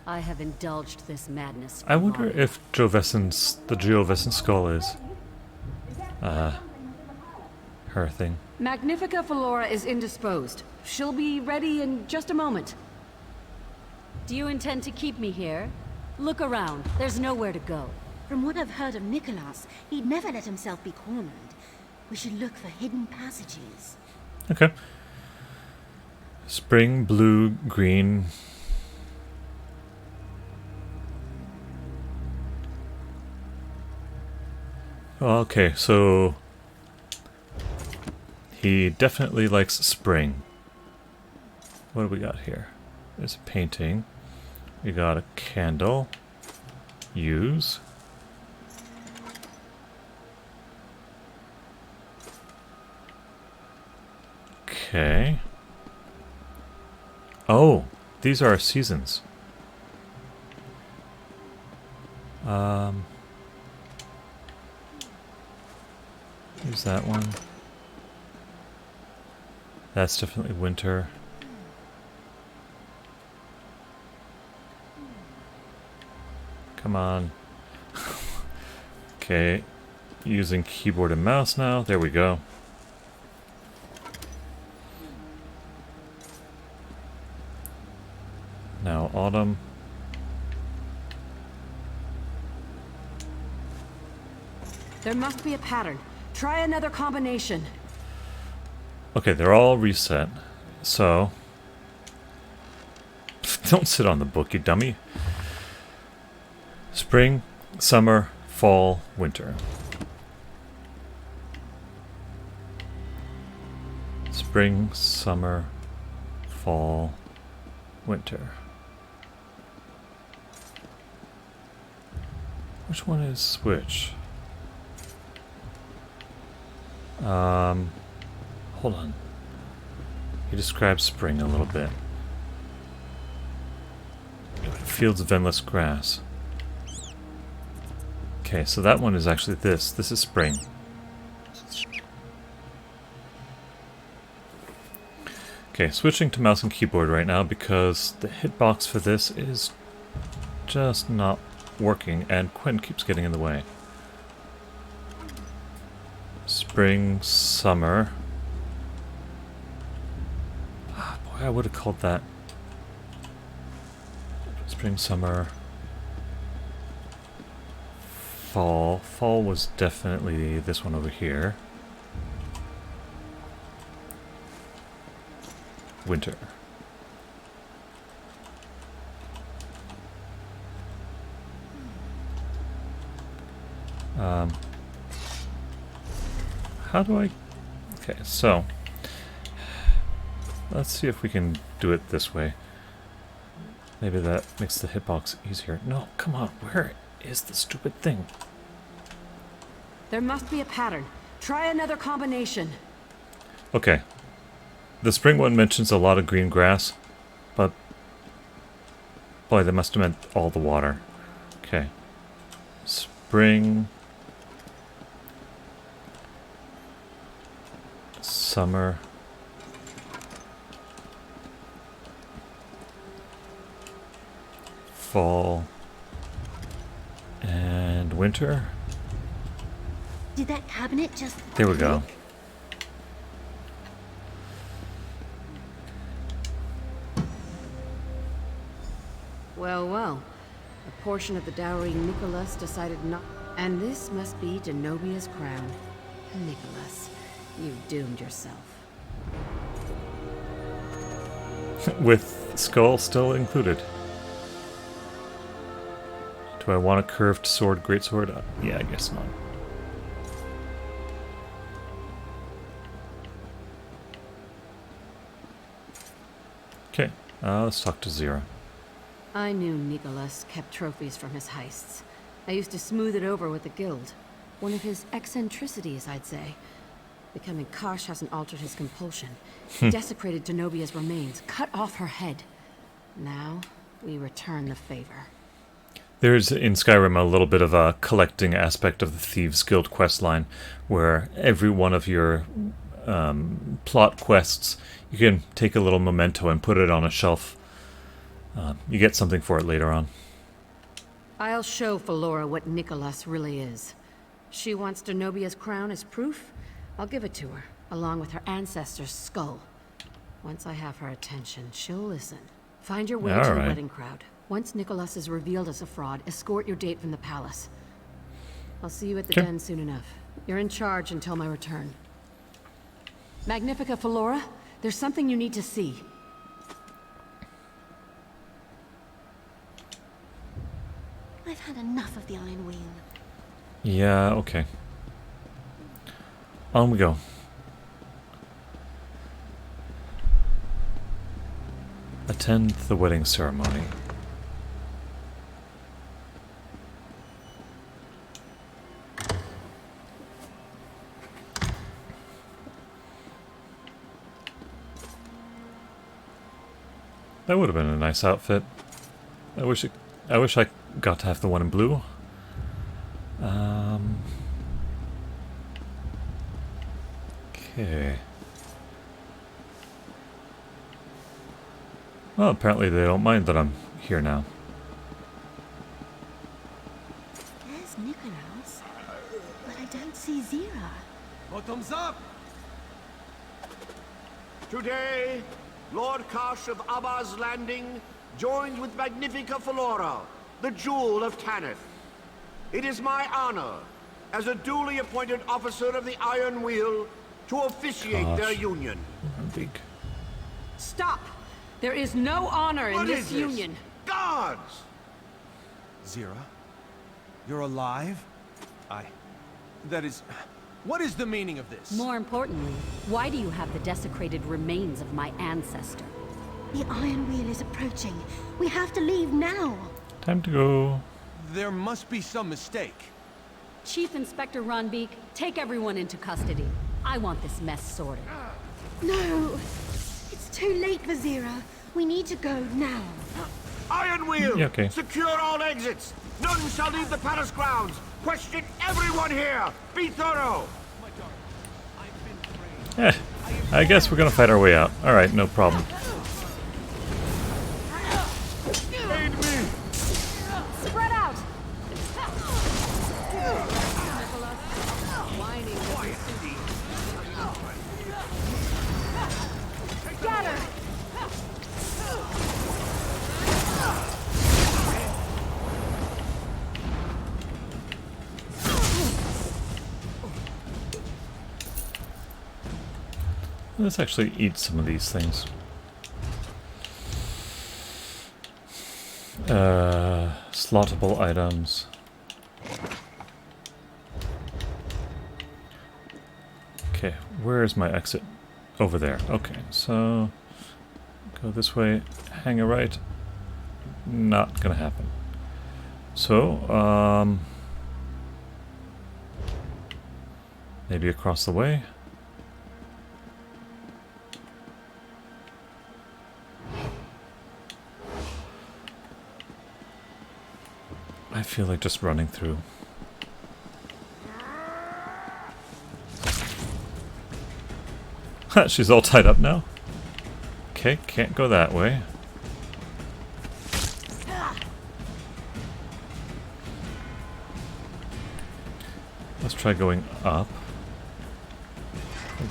J: I have indulged this madness.
A: I wonder if the Geovessan skull is her thing.
D: Magnifica Fallora is indisposed. She'll be ready in just a moment.
J: Do you intend to keep me here? Look around. There's nowhere to go.
H: From what I've heard of Nicholas, he'd never let himself be cornered. We should look for hidden passages.
A: Okay. Spring, blue, green. Okay, so he definitely likes spring. What do we got here? There's a painting. We got a candle. Use. Okay. Oh, these are our seasons. Here's that one. That's definitely winter. Come on. Okay. Using keyboard and mouse now. There we go. Now autumn.
D: There must be a pattern. Try another combination.
A: Okay, they're all reset. So don't sit on the book, you dummy. Spring, summer, fall, winter. Spring, summer, fall, winter. Which one is which? Hold on. He describes spring a little bit. Fields of endless grass. Okay, so that one is actually this. This is spring. Okay, switching to mouse and keyboard right now because the hitbox for this is just not working and Quinn keeps getting in the way. Spring, summer. Ah, boy, I would have called that. Spring, summer. Fall. Fall was definitely this one over here. Winter. How do I... Okay, so let's see if we can do it this way. Maybe that makes the hitbox easier. No, come on, where is the stupid thing?
D: There must be a pattern. Try another combination.
A: Okay. The spring one mentions a lot of green grass, but boy, they must have meant all the water. Okay. Spring, summer, fall, and winter.
H: Did that cabinet just...
A: There we go.
D: Well, well. A portion of the dowry Nicholas decided not... And this must be Denobia's crown. Nicholas, you've doomed yourself.
A: With skull still included. Do I want a curved sword, greatsword? Yeah, I guess not. Okay, let's talk to Zira.
D: I knew Nicholas kept trophies from his heists. I used to smooth it over with the guild. One of his eccentricities, I'd say. Becoming Cosh hasn't altered his compulsion. He desecrated Denobia's remains, cut off her head. Now, we return the favor.
A: There's, in Skyrim, a little bit of a collecting aspect of the Thieves Guild questline, where every one of your plot quests, you can take a little memento and put it on a shelf. You get something for it later on.
D: I'll show Fallora what Nicholas really is. She wants Denobia's crown as proof. I'll give it to her, along with her ancestor's skull. Once I have her attention, she'll listen. Find your way to the wedding crowd. Once Nicholas is revealed as a fraud, escort your date from the palace. I'll see you at the den soon enough. You're in charge until my return. Magnifica Flora, there's something you need to see.
H: I've had enough of the Iron Wheel.
A: Yeah, okay. On we go. Attend the wedding ceremony. That would have been a nice outfit. I wish I got to have the one in blue. Okay. Well, apparently they don't mind that I'm here now.
H: There's Nicholas, but I don't see Zira.
M: Bottoms up!
C: Today, Lord Cosh of Abba's Landing joined with Magnifica Flora, the jewel of Tanith. It is my honor, as a duly appointed officer of the Iron Wheel, to officiate their union.
A: Beak.
D: Stop! There is no honor in this union.
C: Guards!
K: Zira? You're alive? That is... What is the meaning of this?
J: More importantly, why do you have the desecrated remains of my ancestor?
H: The Iron Wheel is approaching. We have to leave now.
A: Time to go.
K: There must be some mistake.
J: Chief Inspector Ron Beak, take everyone into custody. I want this mess sorted.
H: No! It's too late for Zira. We need to go now.
C: Iron Wheel!
A: Yeah, okay.
C: Secure all exits! None shall leave the palace grounds! Question everyone here! Be thorough!
A: I guess we're gonna fight our way out. Alright, no problem.
C: Aid me!
D: Spread out! Get her!
A: Let's actually eat some of these things. Slottable items. Okay, where is my exit? Over there. Okay, so go this way, hang a right. Not gonna happen. So, maybe across the way. I feel like just running through. She's all tied up now. Okay, can't go that way. Let's try going up.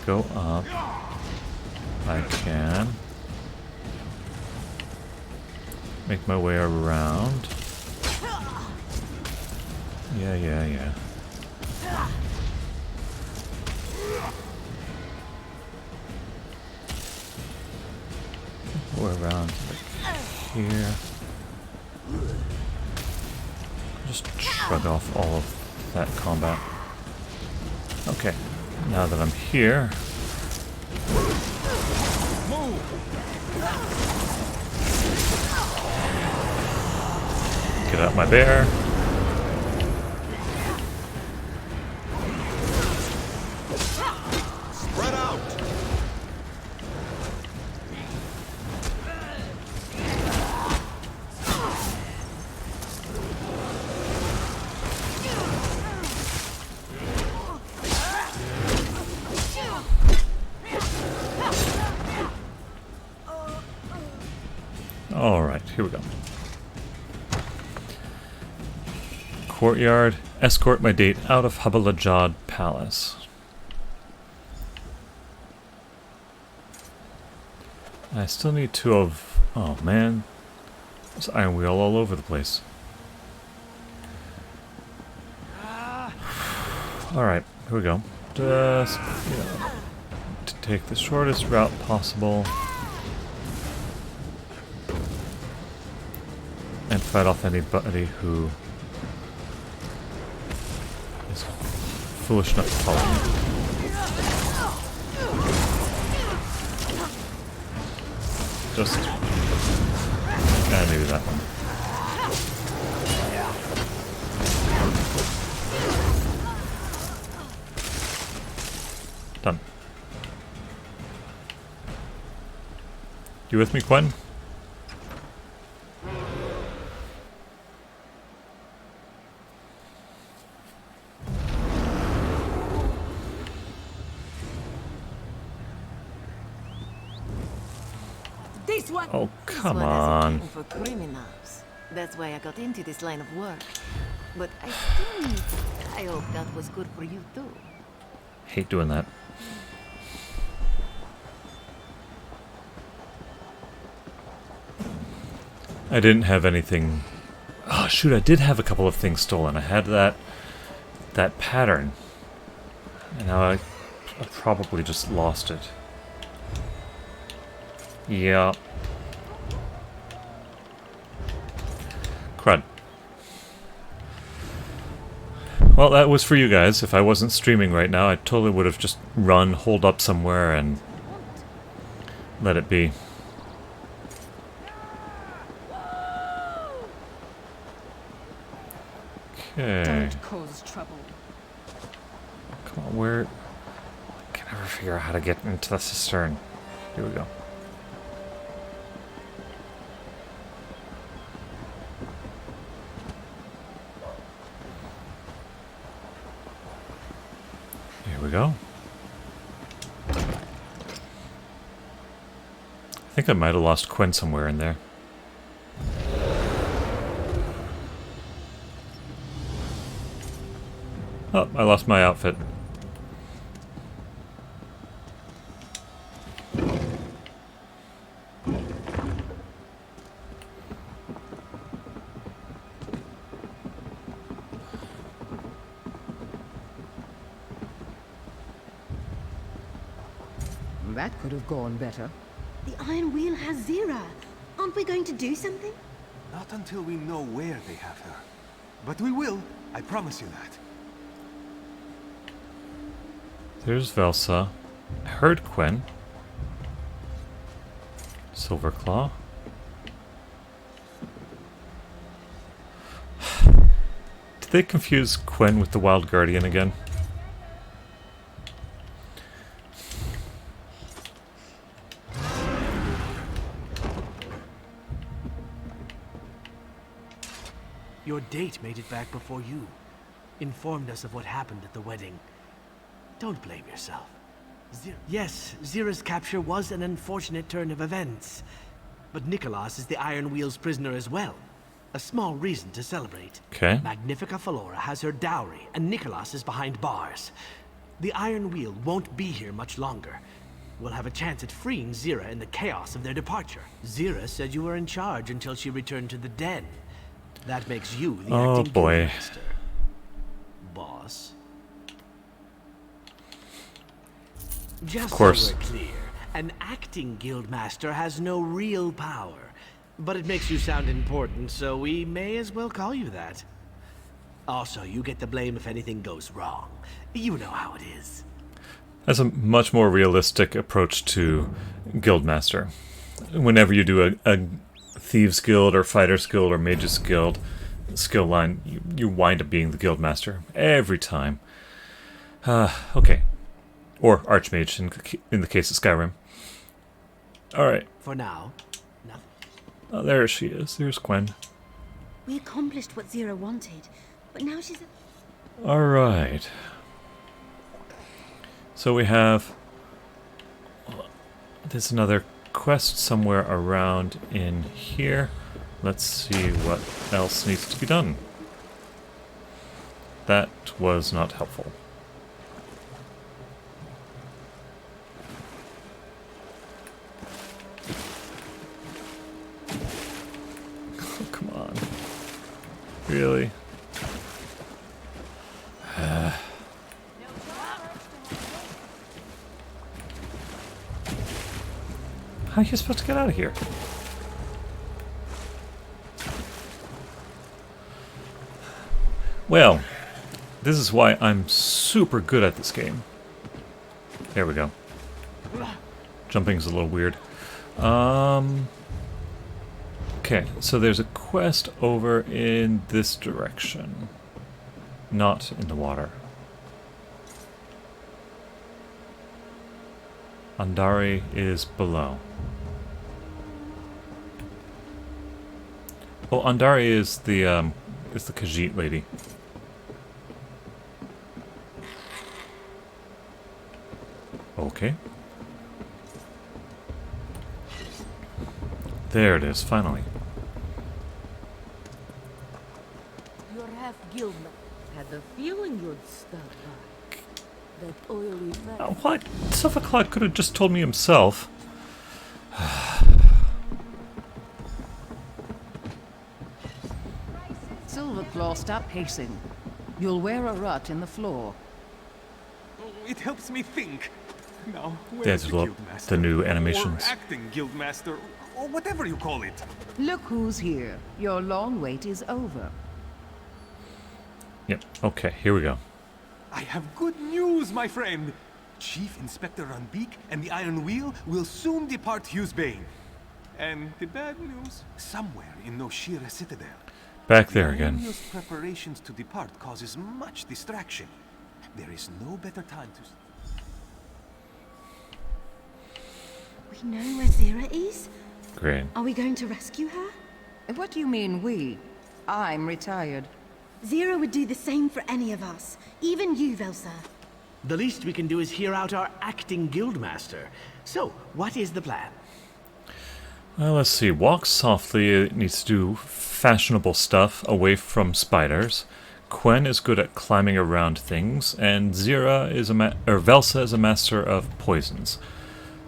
A: Go up. I can. Make my way around. Yeah. Go around like here. Just shrug off all of that combat. Okay, now that I'm here. Get out my bear.
K: Spread out.
A: All right, here we go. Courtyard. Escort my date out of Hibalajad Palace. I still need two of... Oh man. There's iron wheel all over the place. Alright, here we go. Just, to take the shortest route possible. And fight off anybody who is foolish enough to follow me. Just... maybe that one. Done. You with me, Quen? Oh, come on.
B: For criminals. That's why I got into this line of work. But I hope that was good for you too.
A: Hate doing that. I didn't have anything. Oh shoot! I did have a couple of things stolen. I had that pattern, and now I probably just lost it. Yeah. Crud. Well, that was for you guys. If I wasn't streaming right now, I totally would have just run, holed up somewhere, and let it be. Okay.
E: Don't cause trouble.
A: Come on, where... I can never figure out how to get into the cistern. Here we go. Here we go. I think I might have lost Quen somewhere in there. Oh, I lost my outfit.
E: That could have gone better.
H: The Iron Wheel has Zira. Aren't we going to do something?
F: Not until we know where they have her. But we will, I promise you that.
A: There's Velsa. I heard Quen. Silverclaw. Did they confuse Quen with the Wild Guardian again?
G: Your date made it back before you. Informed us of what happened at the wedding. Don't blame yourself. Yes, Zira's capture was an unfortunate turn of events. But Nicholas is the Iron Wheel's prisoner as well. A small reason to celebrate.
A: Okay.
G: Magnifica Fallora has her dowry, and Nicholas is behind bars. The Iron Wheel won't be here much longer. We'll have a chance at freeing Zira in the chaos of their departure. Zira said you were in charge until she returned to the den. That makes you the acting guildmaster. Boss. Just so we're clear, an acting guildmaster has no real power. But it makes you sound important, so we may as well call you that. Also, you get the blame if anything goes wrong. You know how it is.
A: That's a much more realistic approach to Guildmaster. Whenever you do a Thieves Guild or Fighters Guild or Mages Guild skill line, you wind up being the Guildmaster every time. Okay. Or Archmage in the case of Skyrim. Alright.
G: For now, nothing.
A: Oh, there she is. There's Quen.
H: We accomplished what Zira wanted, but now she's...
A: Alright. So we have... There's another quest somewhere around in here. Let's see what else needs to be done. That was not helpful. Oh, come on. Really? How are you supposed to get out of here? Well, this is why I'm super good at this game. There we go. Jumping's a little weird. Okay, so there's a quest over in this direction. Not in the water. Andari is below. Oh, Andari is the Khajiit lady. Okay. There it is, finally.
B: You're half guildman. Had the feeling you'd stop by. That oily fat.
A: What? Silverclaw could have just told me himself.
E: Silverclaw, stop pacing. You'll wear a rut in the floor.
F: Oh, it helps me think. Now,
A: There's the new animations.
F: Or acting guildmaster, or whatever you call it.
E: Look who's here. Your long wait is over.
A: Yep, okay, here we go.
F: I have good news, my friend. Chief Inspector Beak and the Iron Wheel will soon depart Hughes Bane. And the bad news, somewhere in Noshira Citadel.
A: Back there again.
F: The Wheel's preparations to depart causes much distraction. There is no better time to...
H: We know where Zira is?
A: Great.
H: Are we going to rescue her?
E: What do you mean, we? I'm retired.
H: Zira would do the same for any of us. Even you, Velsa.
G: The least we can do is hear out our acting guildmaster. So, what is the plan?
A: Well, let's see. Walk softly. It needs to do fashionable stuff away from spiders. Quen is good at climbing around things, and Zira is Velsa is a master of poisons.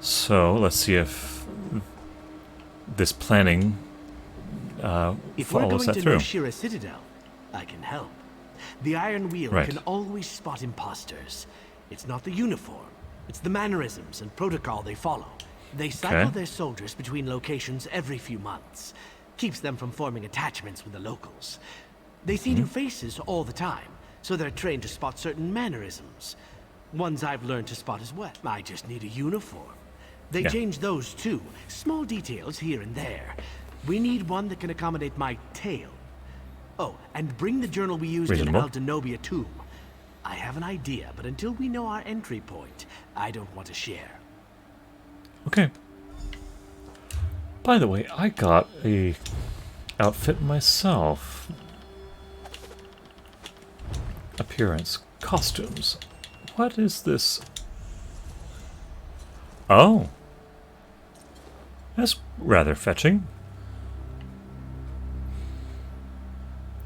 A: So let's see if this planning follows that through.
G: If we're going to Noshira Citadel, I can help. The Iron Wheel can always spot imposters. It's not the uniform, it's the mannerisms and protocol they follow. They cycle their soldiers between locations every few months. Keeps them from forming attachments with the locals. They see new faces all the time, so they're trained to spot certain mannerisms. Ones I've learned to spot as well. I just need a uniform. They change those too, small details here and there. We need one that can accommodate my tail. Oh, and bring the journal we used in Aldenobia tomb. I have an idea, but until we know our entry point, I don't want to share.
A: Okay. By the way, I got a outfit myself. Appearance. Costumes. What is this? Oh. That's rather fetching.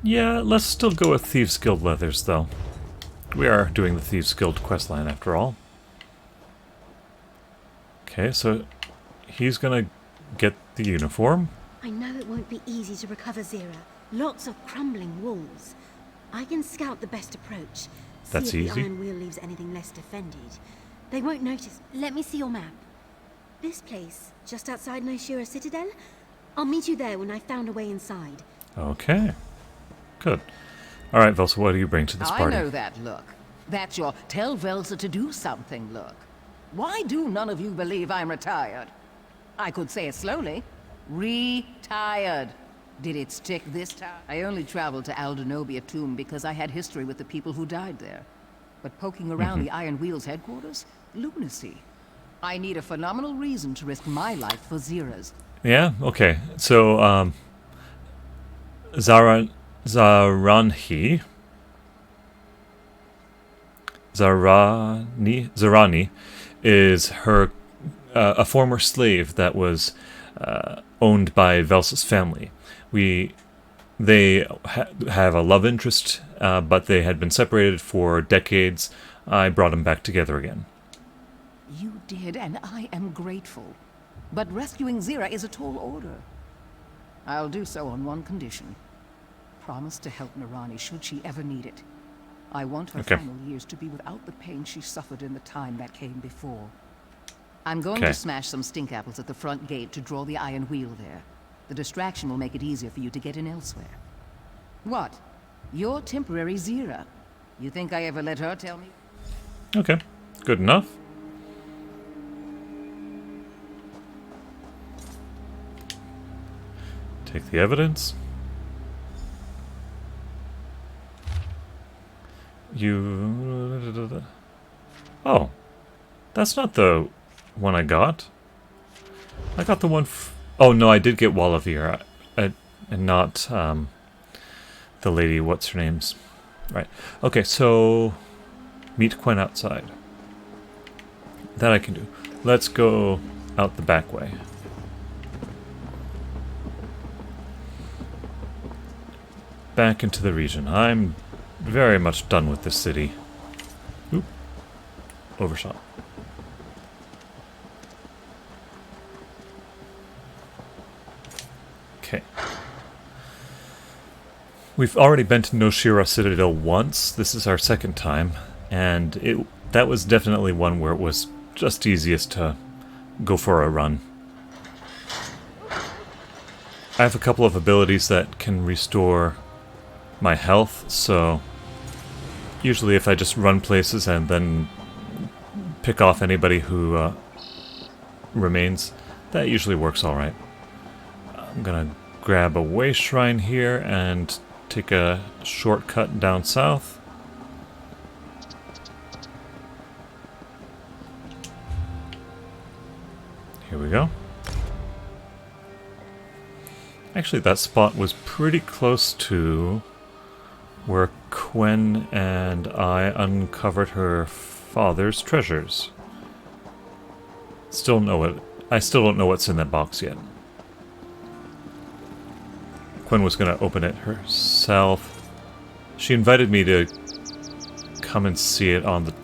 A: Yeah, let's still go with Thieves Guild leathers, though. We are doing the Thieves Guild questline after all. Okay, so he's gonna get the uniform.
H: I know it won't be easy to recover Zira. Lots of crumbling walls. I can scout the best approach.
A: That's
H: see if
A: easy.
H: the Iron Wheel leaves anything less defended. They won't notice. Let me see your map. This place, just outside Noshira Citadel. I'll meet you there when I've found a way inside.
A: Okay. Good. Alright, Velsa, what do you bring to this party?
E: I know that look. That's your tell Velsa to do something look. Why do none of you believe I'm retired? I could say it slowly. Retired. Did it stick this time? I only traveled to Aldenobia tomb because I had history with the people who died there. But poking around the Iron Wheel's headquarters? Lunacy. I need a phenomenal reason to risk my life for Zira's.
A: Yeah, okay. So, Zarani is her a former slave that was owned by Velsa's family. They have a love interest, but they had been separated for decades. I brought them back together again.
E: You did, and I am grateful. But rescuing Zira is a tall order. I'll do so on one condition. Promise to help Narani should she ever need it. I want her final years to be without the pain she suffered in the time that came before. I'm going to smash some stink apples at the front gate to draw the iron wheel there. The distraction will make it easier for you to get in elsewhere. What? You're temporary Zira. You think I ever let her tell me?
A: Okay, good enough. Take the evidence. Oh, that's not the one I got. I got the one. Oh no, I did get Wallavier, and not the lady. What's her name's? Right. Okay, so meet Quen outside. That I can do. Let's go out the back way. Back into the region. I'm very much done with this city. Oop. Overshot. Okay. We've already been to Noshira Citadel once. This is our second time. And that was definitely one where it was just easiest to go for a run. I have a couple of abilities that can restore my health, so usually if I just run places and then pick off anybody who remains, that usually works alright. I'm gonna grab a way shrine here and take a shortcut down south. Here we go. Actually, that spot was pretty close to where Quen and I uncovered her father's treasures. I still don't know what's in that box yet. Quen was going to open it herself. She invited me to come and see it on the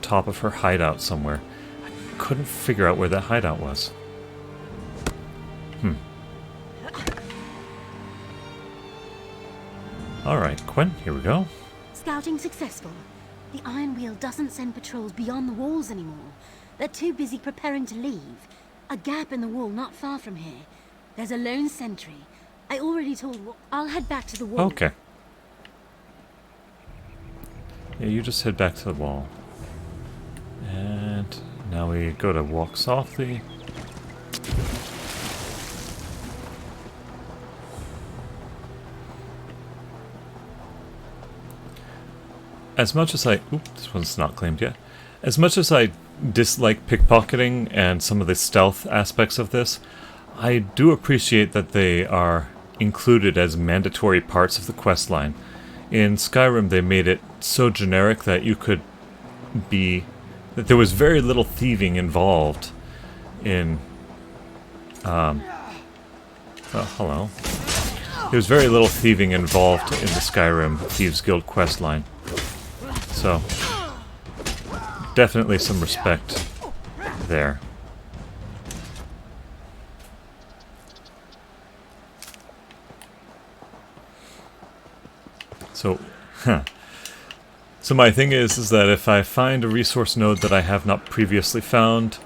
A: top of her hideout somewhere. I couldn't figure out where that hideout was. Alright, Quen, here we go.
H: Scouting successful. The Iron Wheel doesn't send patrols beyond the walls anymore. They're too busy preparing to leave. A gap in the wall not far from here. There's a lone sentry. I already told... I'll head back to the wall.
A: Okay. Yeah, you just head back to the wall. And now we go to walk softly. As much as I... Oop, this one's not claimed yet. As much as I dislike pickpocketing and some of the stealth aspects of this, I do appreciate that they are included as mandatory parts of the questline. In Skyrim, they made it so generic that you could be... that there was very little thieving involved in... well, hello. There was very little thieving involved in the Skyrim Thieves Guild questline. So, definitely some respect there. So, So my thing is that if I find a resource node that I have not previously found,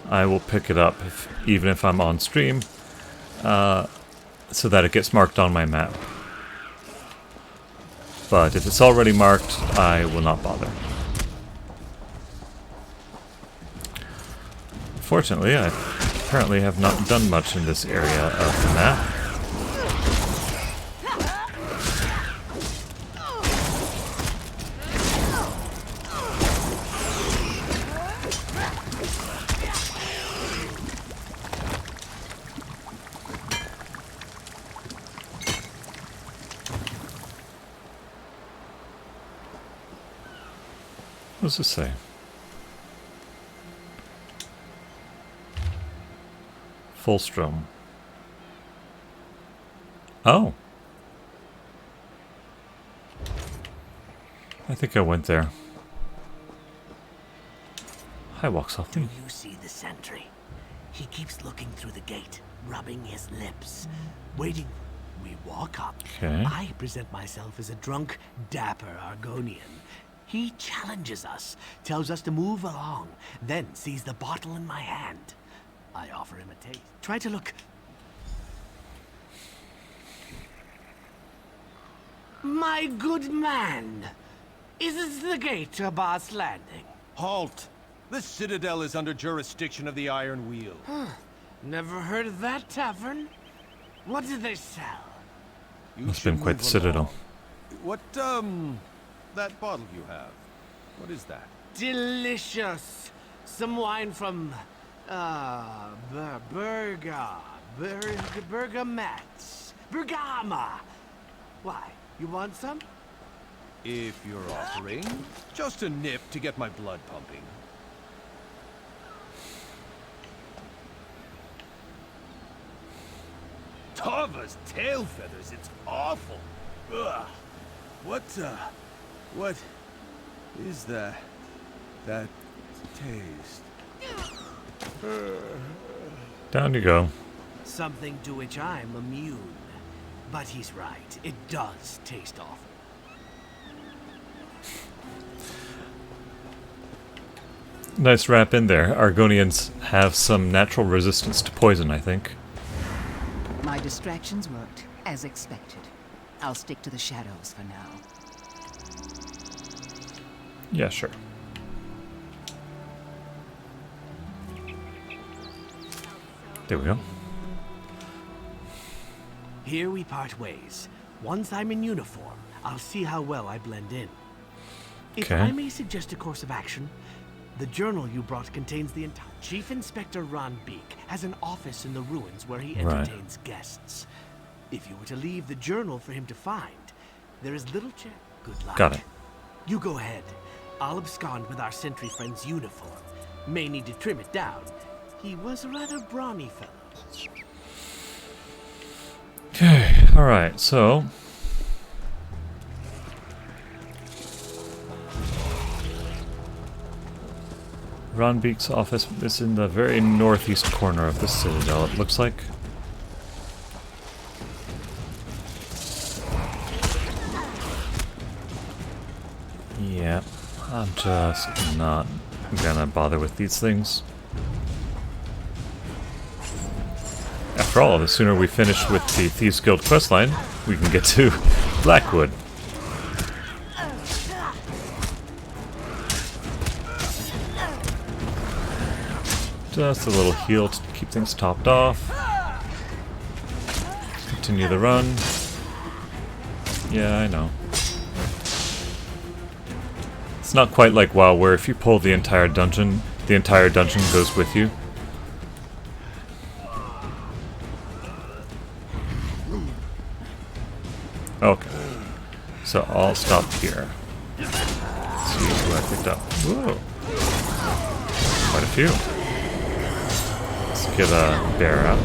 A: I will pick it up, even if I'm on stream, so that it gets marked on my map. But if it's already marked, I will not bother. Fortunately, I apparently have not done much in this area of the map. What does this say? Fulstrom. Oh. I think I went there. Hi, walk softly.
G: Do you see the sentry? He keeps looking through the gate, rubbing his lips, waiting. We walk up.
A: Okay.
G: I present myself as a drunk, dapper Argonian. He challenges us, tells us to move along, then sees the bottle in my hand. I offer him a taste. Try to look... My good man, is this the gate to Abbas Landing?
K: Halt! The Citadel is under jurisdiction of the Iron Wheel.
G: Never heard of that tavern. What do they sell?
A: Must have been quite the Citadel.
K: What, that bottle you have? What is that?
G: Delicious. Some wine from, Bergamatz. Bergama. Why, you want some?
K: If you're offering, just a nip to get my blood pumping. Tava's tail feathers, it's awful. Ugh. What is that taste?
A: Down you go.
G: Something to which I'm immune. But he's right, it does taste awful.
A: Nice wrap in there. Argonians have some natural resistance to poison, I think.
E: My distractions worked, as expected. I'll stick to the shadows for now.
A: Yeah, sure. There we go.
G: Here we part ways. Once I'm in uniform, I'll see how well I blend in. If I may suggest a course of action, the journal you brought contains the entire... Chief Inspector Ron Beak has an office in the ruins where he entertains guests. If you were to leave the journal for him to find, there is little chance. Good luck.
A: Got it.
G: You go ahead. I'll abscond with our sentry friend's uniform. May need to trim it down. He was a rather brawny fellow.
A: Okay, alright, so... Ron Beak's office is in the very northeast corner of the Citadel, it looks like. Yeah, I'm just not gonna bother with these things. After all, the sooner we finish with the Thieves Guild questline, we can get to Blackwood. Just a little heal to keep things topped off. Continue the run. Yeah, I know. It's not quite like WoW, where if you pull the entire dungeon goes with you. Okay. So I'll stop here. Let's see who I picked up. Whoa. Quite a few. Let's get a bear out.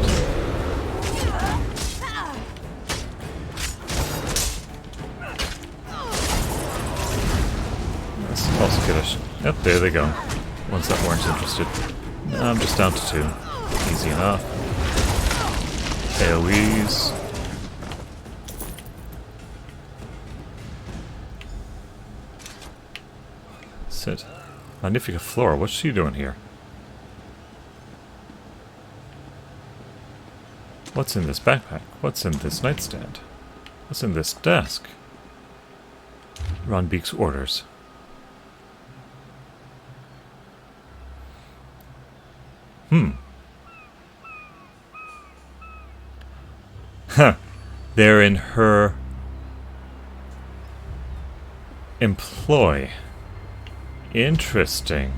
A: Let's also get a... Yep, there they go. Ones that weren't interested. I'm just down to 2. Easy enough. AoEs. Sit. Magnifica Flora, what's she doing here? What's in this backpack? What's in this nightstand? What's in this desk? Ron Beak's orders. Huh. They're in her employ. Interesting.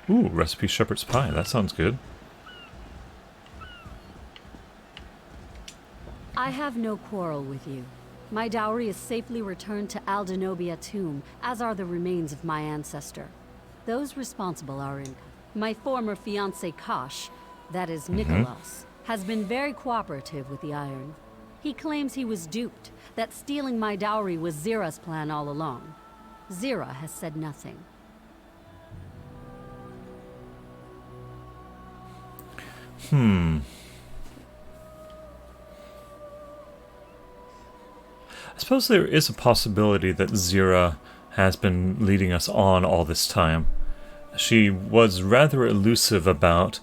A: Ooh, recipe shepherd's pie. That sounds good.
J: I have no quarrel with you. My dowry is safely returned to Aldenobia tomb, as are the remains of my ancestor. Those responsible are in. My former fiancé Cosh, that is Nicholas, has been very cooperative with the Iron. He claims he was duped, that stealing my dowry was Zira's plan all along. Zira has said nothing.
A: suppose there is a possibility that Zira has been leading us on all this time. She was rather elusive about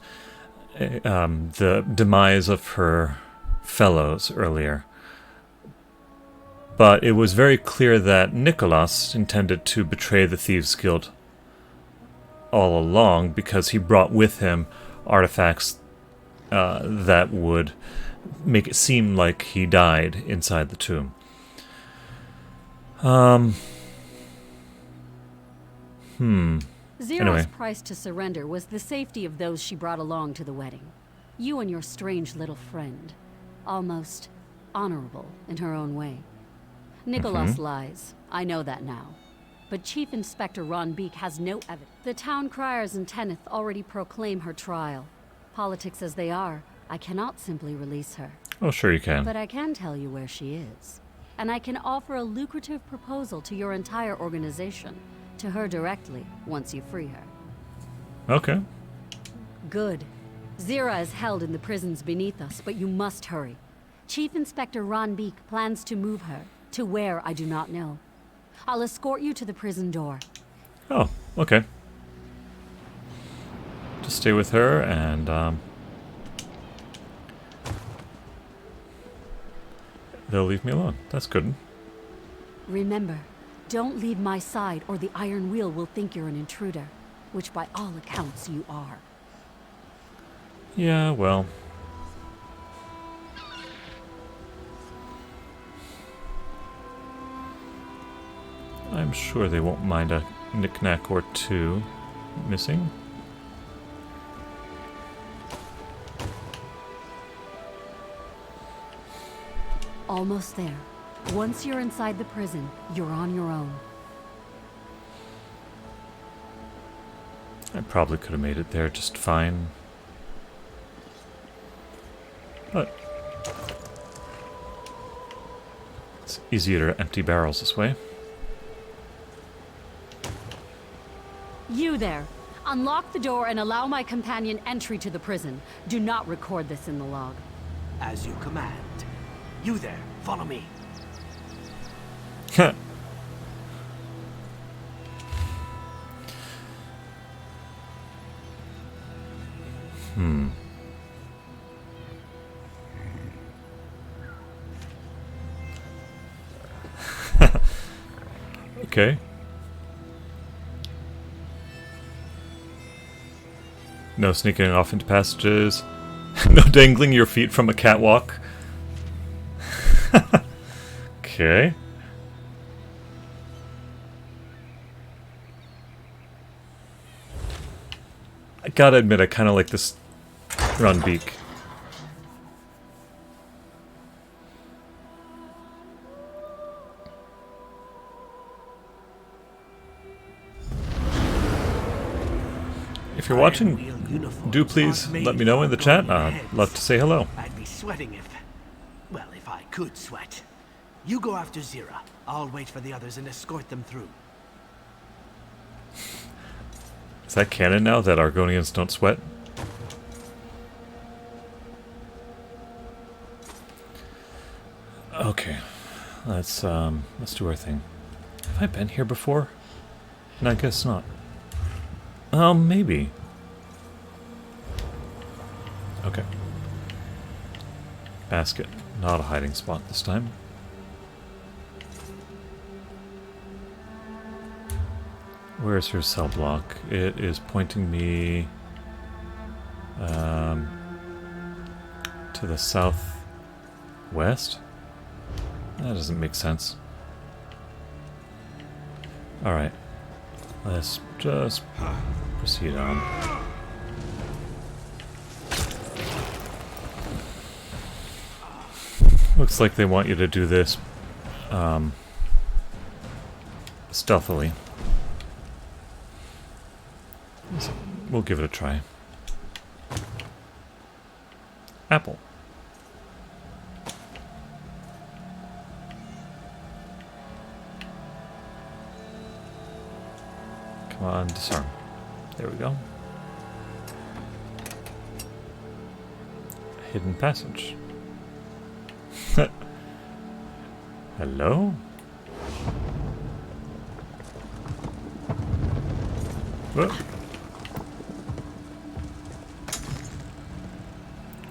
A: the demise of her fellows earlier. But it was very clear that Nicholas intended to betray the Thieves Guild all along because he brought with him artifacts that would make it seem like he died inside the tomb.
J: Zira's
A: Anyway.
J: price to surrender was the safety of those she brought along to the wedding. You and your strange little friend. Almost honorable in her own way. Nicholas lies. I know that now. But Chief Inspector Ron Beak has no evidence. The town criers in Tenneth already proclaim her trial. Politics as they are, I cannot simply release her.
A: Oh, sure you can.
J: But I can tell you where she is. And I can offer a lucrative proposal to your entire organization. To her directly, once you free her.
A: Okay.
J: Good. Zira is held in the prisons beneath us, but you must hurry. Chief Inspector Ron Beak plans to move her. To where, I do not know. I'll escort you to the prison door.
A: Oh, okay. Just stay with her and, they'll leave me alone. That's good.
J: Remember, don't leave my side or the Iron Wheel will think you're an intruder. Which by all accounts you are.
A: Yeah, well. I'm sure they won't mind a knick-knack or two missing.
J: Almost there. Once you're inside the prison, you're on your own.
A: I probably could have made it there just fine. But it's easier to empty barrels this way.
J: You there! Unlock the door and allow my companion entry to the prison. Do not record this in the log.
G: As you command. You there, follow me.
A: Okay. No sneaking off into passages. No dangling your feet from a catwalk. Okay. I gotta admit, I kind of like this Ron Beak. If you're watching, do please let me know in the chat. I'd love to say hello.
G: I'd be sweating if... well, if I could sweat. You go after Zira. I'll wait for the others and escort them through.
A: Is that canon now, that Argonians don't sweat? Okay. Let's do our thing. Have I been here before? No, I guess not. Maybe. Okay. Basket. Not a hiding spot this time. Where's her cell block? It is pointing me to the southwest? That doesn't make sense. Alright. Let's just proceed on. Looks like they want you to do this stealthily. So we'll give it a try. Apple. Come on, disarm. There we go. Hidden passage. Hello? Whoa.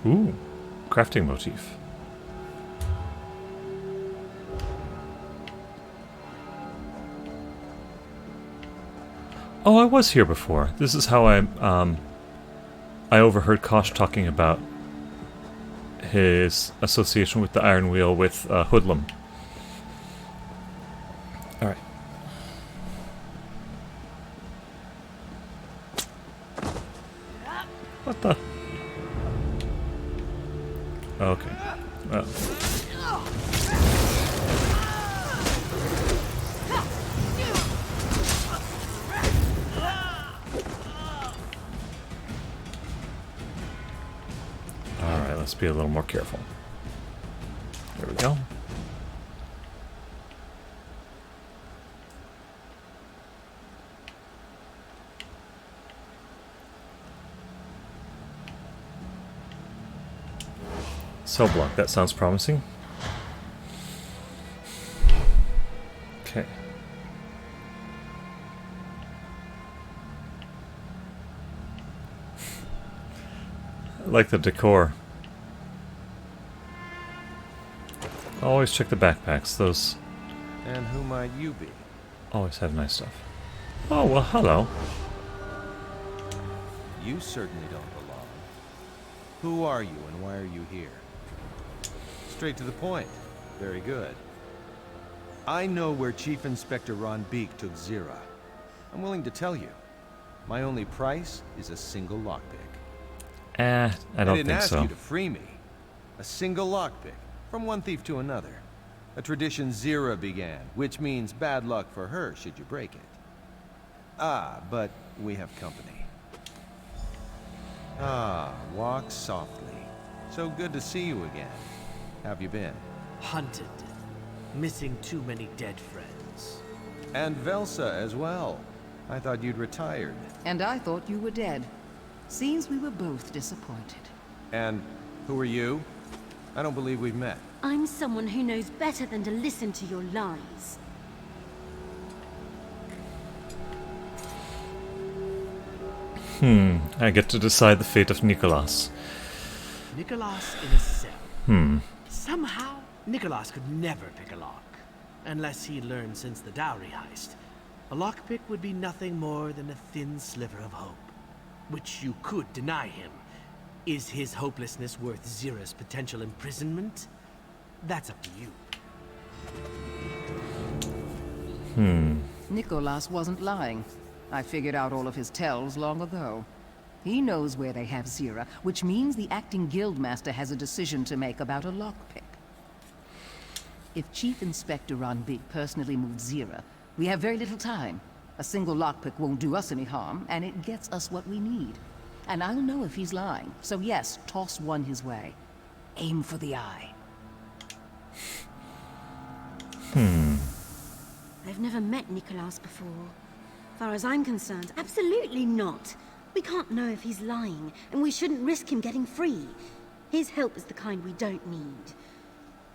A: Ooh, crafting motif. Oh, I was here before. This is how I overheard Cosh talking about his association with the Iron Wheel with Hoodlum. Alright. What the? Okay. Well. Alright, let's be a little more careful. There we go. Cell block, that sounds promising. Okay. I like the decor. Always check the backpacks, those
K: And who might you be?
A: always have nice stuff. Oh, well, hello.
K: You certainly don't belong. Who are you and why are you here? Straight to the point. Very good. I know where Chief Inspector Ron Beak took Zira. I'm willing to tell you. My only price is a single lockpick.
A: I don't
K: didn't
A: think
K: ask
A: so.
K: you to free me. A single lockpick, from one thief to another. A tradition Zira began, which means bad luck for her should you break it. Ah, but we have company. Ah, walk softly. So good to see you again. Have you been?
G: Hunted. Missing too many dead friends.
K: And Velsa as well. I thought you'd retired.
E: And I thought you were dead. Seems we were both disappointed.
K: And who are you? I don't believe we've met.
H: I'm someone who knows better than to listen to your lies.
A: I get to decide the fate of Nicholas.
G: Nicholas in a cell. Somehow, Nicholas could never pick a lock. Unless he learned since the dowry heist. A lockpick would be nothing more than a thin sliver of hope. Which you could deny him. Is his hopelessness worth Zira's potential imprisonment? That's up to you.
E: Nicholas wasn't lying. I figured out all of his tells long ago. He knows where they have Zira, which means the acting guildmaster has a decision to make about a lockpick. If Chief Inspector Ron Beak personally moved Zira, we have very little time. A single lockpick won't do us any harm, and it gets us what we need. And I'll know if he's lying, so yes, toss one his way. Aim for the eye.
H: I've never met Nicholas before. Far as I'm concerned, absolutely not. We can't know if he's lying, and we shouldn't risk him getting free. His help is the kind we don't need.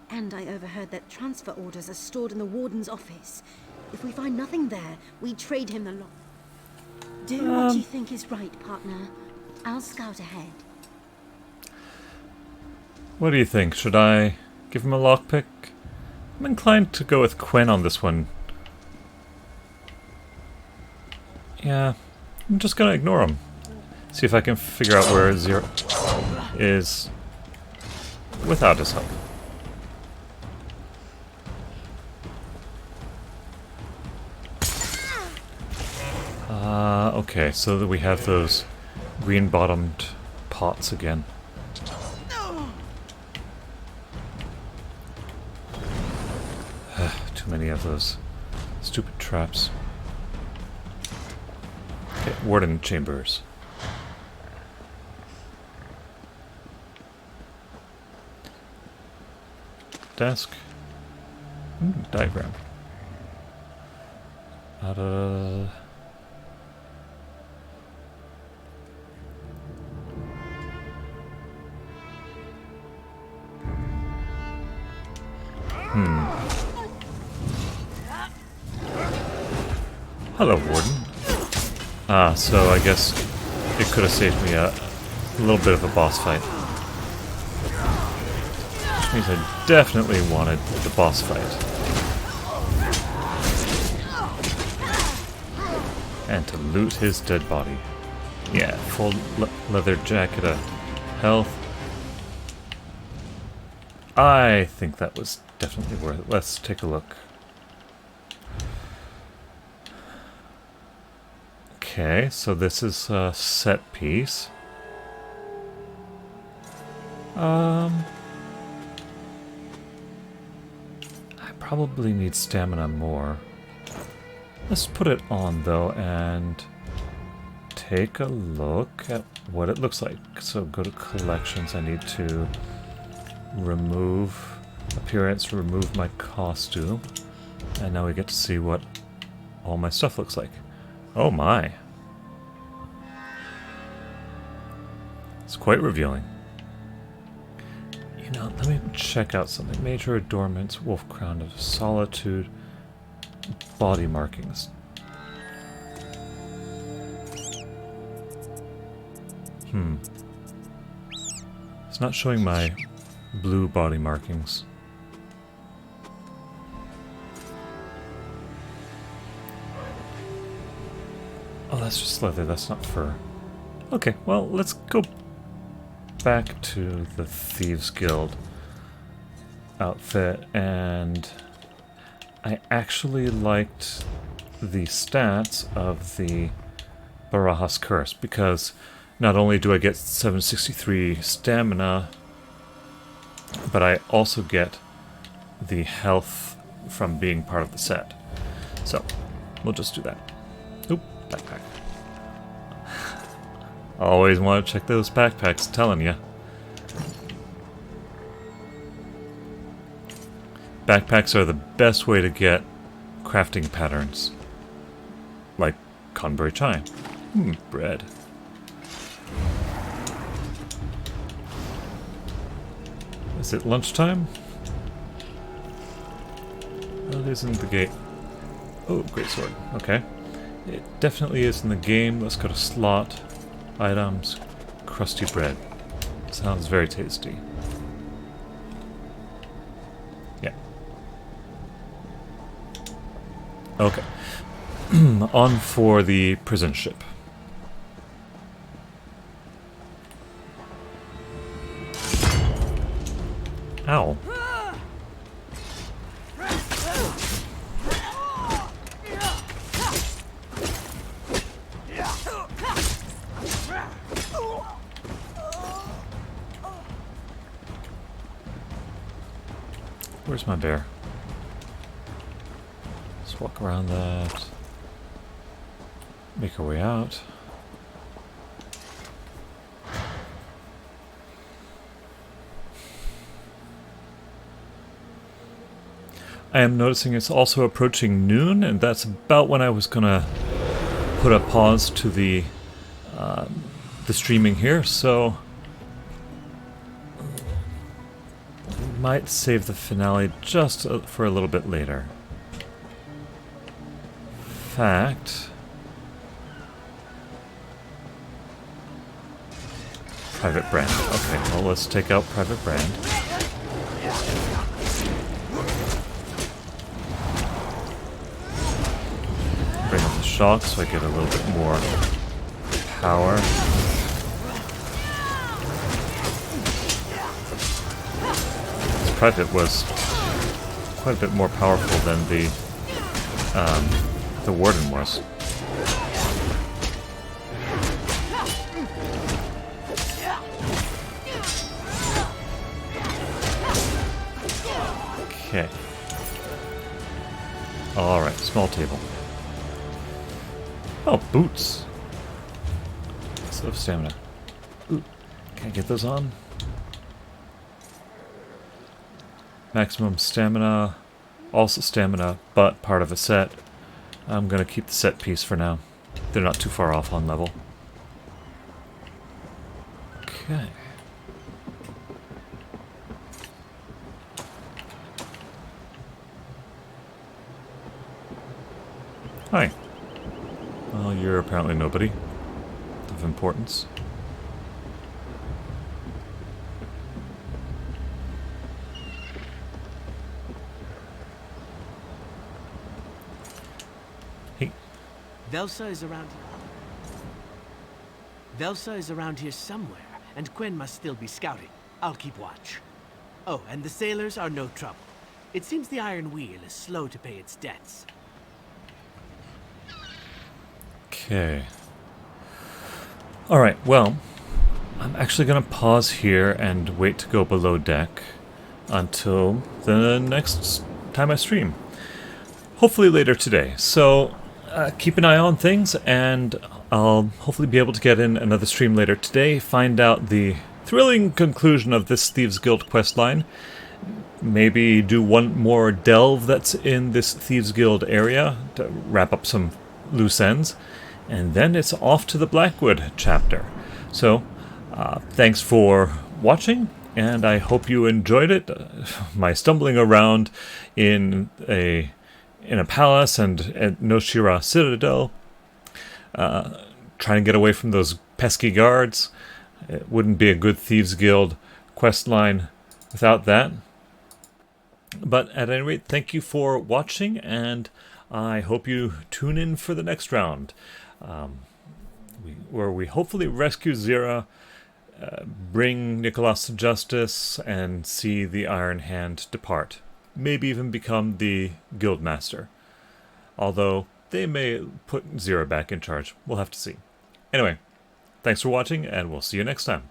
H: And I overheard that transfer orders are stored in the warden's office. If we find nothing there, we trade him the lock. Do what you think is right, partner. I'll scout ahead.
A: What do you think? Should I give him a lockpick? I'm inclined to go with Quen on this one. Yeah, I'm just gonna ignore him. See if I can figure out where Zira is without his help. Okay, so that we have those green-bottomed pots again. Too many of those stupid traps. Okay, warden chambers. Desk. Diagram. Hello, Warden. Ah, so I guess it could have saved me a little bit of a boss fight. Which means I definitely wanted the boss fight. And to loot his dead body. Yeah, full leather jacket of health. I think that was definitely worth it. Let's take a look. Okay, so this is a set piece. I probably need stamina more. Let's put it on though and take a look at what it looks like. So go to collections. I need to remove appearance, remove my costume, and now we get to see what all my stuff looks like. Oh my. It's quite revealing. You know, let me check out something. Major adornments, wolf crown of solitude, body markings. It's not showing my blue body markings. Oh, that's just leather, that's not fur. Okay, well, let's go back to the Thieves Guild outfit, and I actually liked the stats of the Barajas Curse, because not only do I get 763 stamina, but I also get the health from being part of the set. So, we'll just do that. Oop, backpack. Always want to check those backpacks, telling ya. Backpacks are the best way to get crafting patterns. Like Conbury chai. Bread. Is it lunchtime? Well, it is in the gate. Oh, great sword. Okay. It definitely is in the game. Let's go to slot. Items. Crusty bread. Sounds very tasty. Yeah. Okay. On for the prison ship. Ow. Where's my bear? Let's walk around that. Make our way out. I am noticing it's also approaching noon, and that's about when I was gonna put a pause to the streaming here, so might save the finale just for a little bit later. Fact, Private Brand. Okay, well, let's take out Private Brand. Bring up the shock so I get a little bit more power. This Private was quite a bit more powerful than the Warden was. Okay. Alright, small table. Oh, boots! Still have stamina. Ooh, can I get those on? Maximum stamina. Also stamina, but part of a set. I'm gonna keep the set piece for now. They're not too far off on level. Okay. Hi. Well, you're apparently nobody of importance. Hey.
G: Velsa is around here. Velsa is around here somewhere, and Quinn must still be scouting. I'll keep watch. Oh, and the sailors are no trouble. It seems the Iron Wheel is slow to pay its debts.
A: Okay. Alright, well, I'm actually going to pause here and wait to go below deck until the next time I stream. Hopefully later today. So, keep an eye on things, and I'll hopefully be able to get in another stream later today, find out the thrilling conclusion of this Thieves Guild questline, maybe do one more delve that's in this Thieves Guild area to wrap up some loose ends, and then it's off to the Blackwood chapter. So, thanks for watching, and I hope you enjoyed it. My stumbling around in a palace and at Noshira Citadel, trying to get away from those pesky guards. It wouldn't be a good Thieves Guild questline without that. But at any rate, thank you for watching, and I hope you tune in for the next round, where we hopefully rescue Zira, bring Nicholas to justice, and see the Iron Hand depart. Maybe even become the Guildmaster. Although, they may put Zira back in charge. We'll have to see. Anyway, thanks for watching, and we'll see you next time.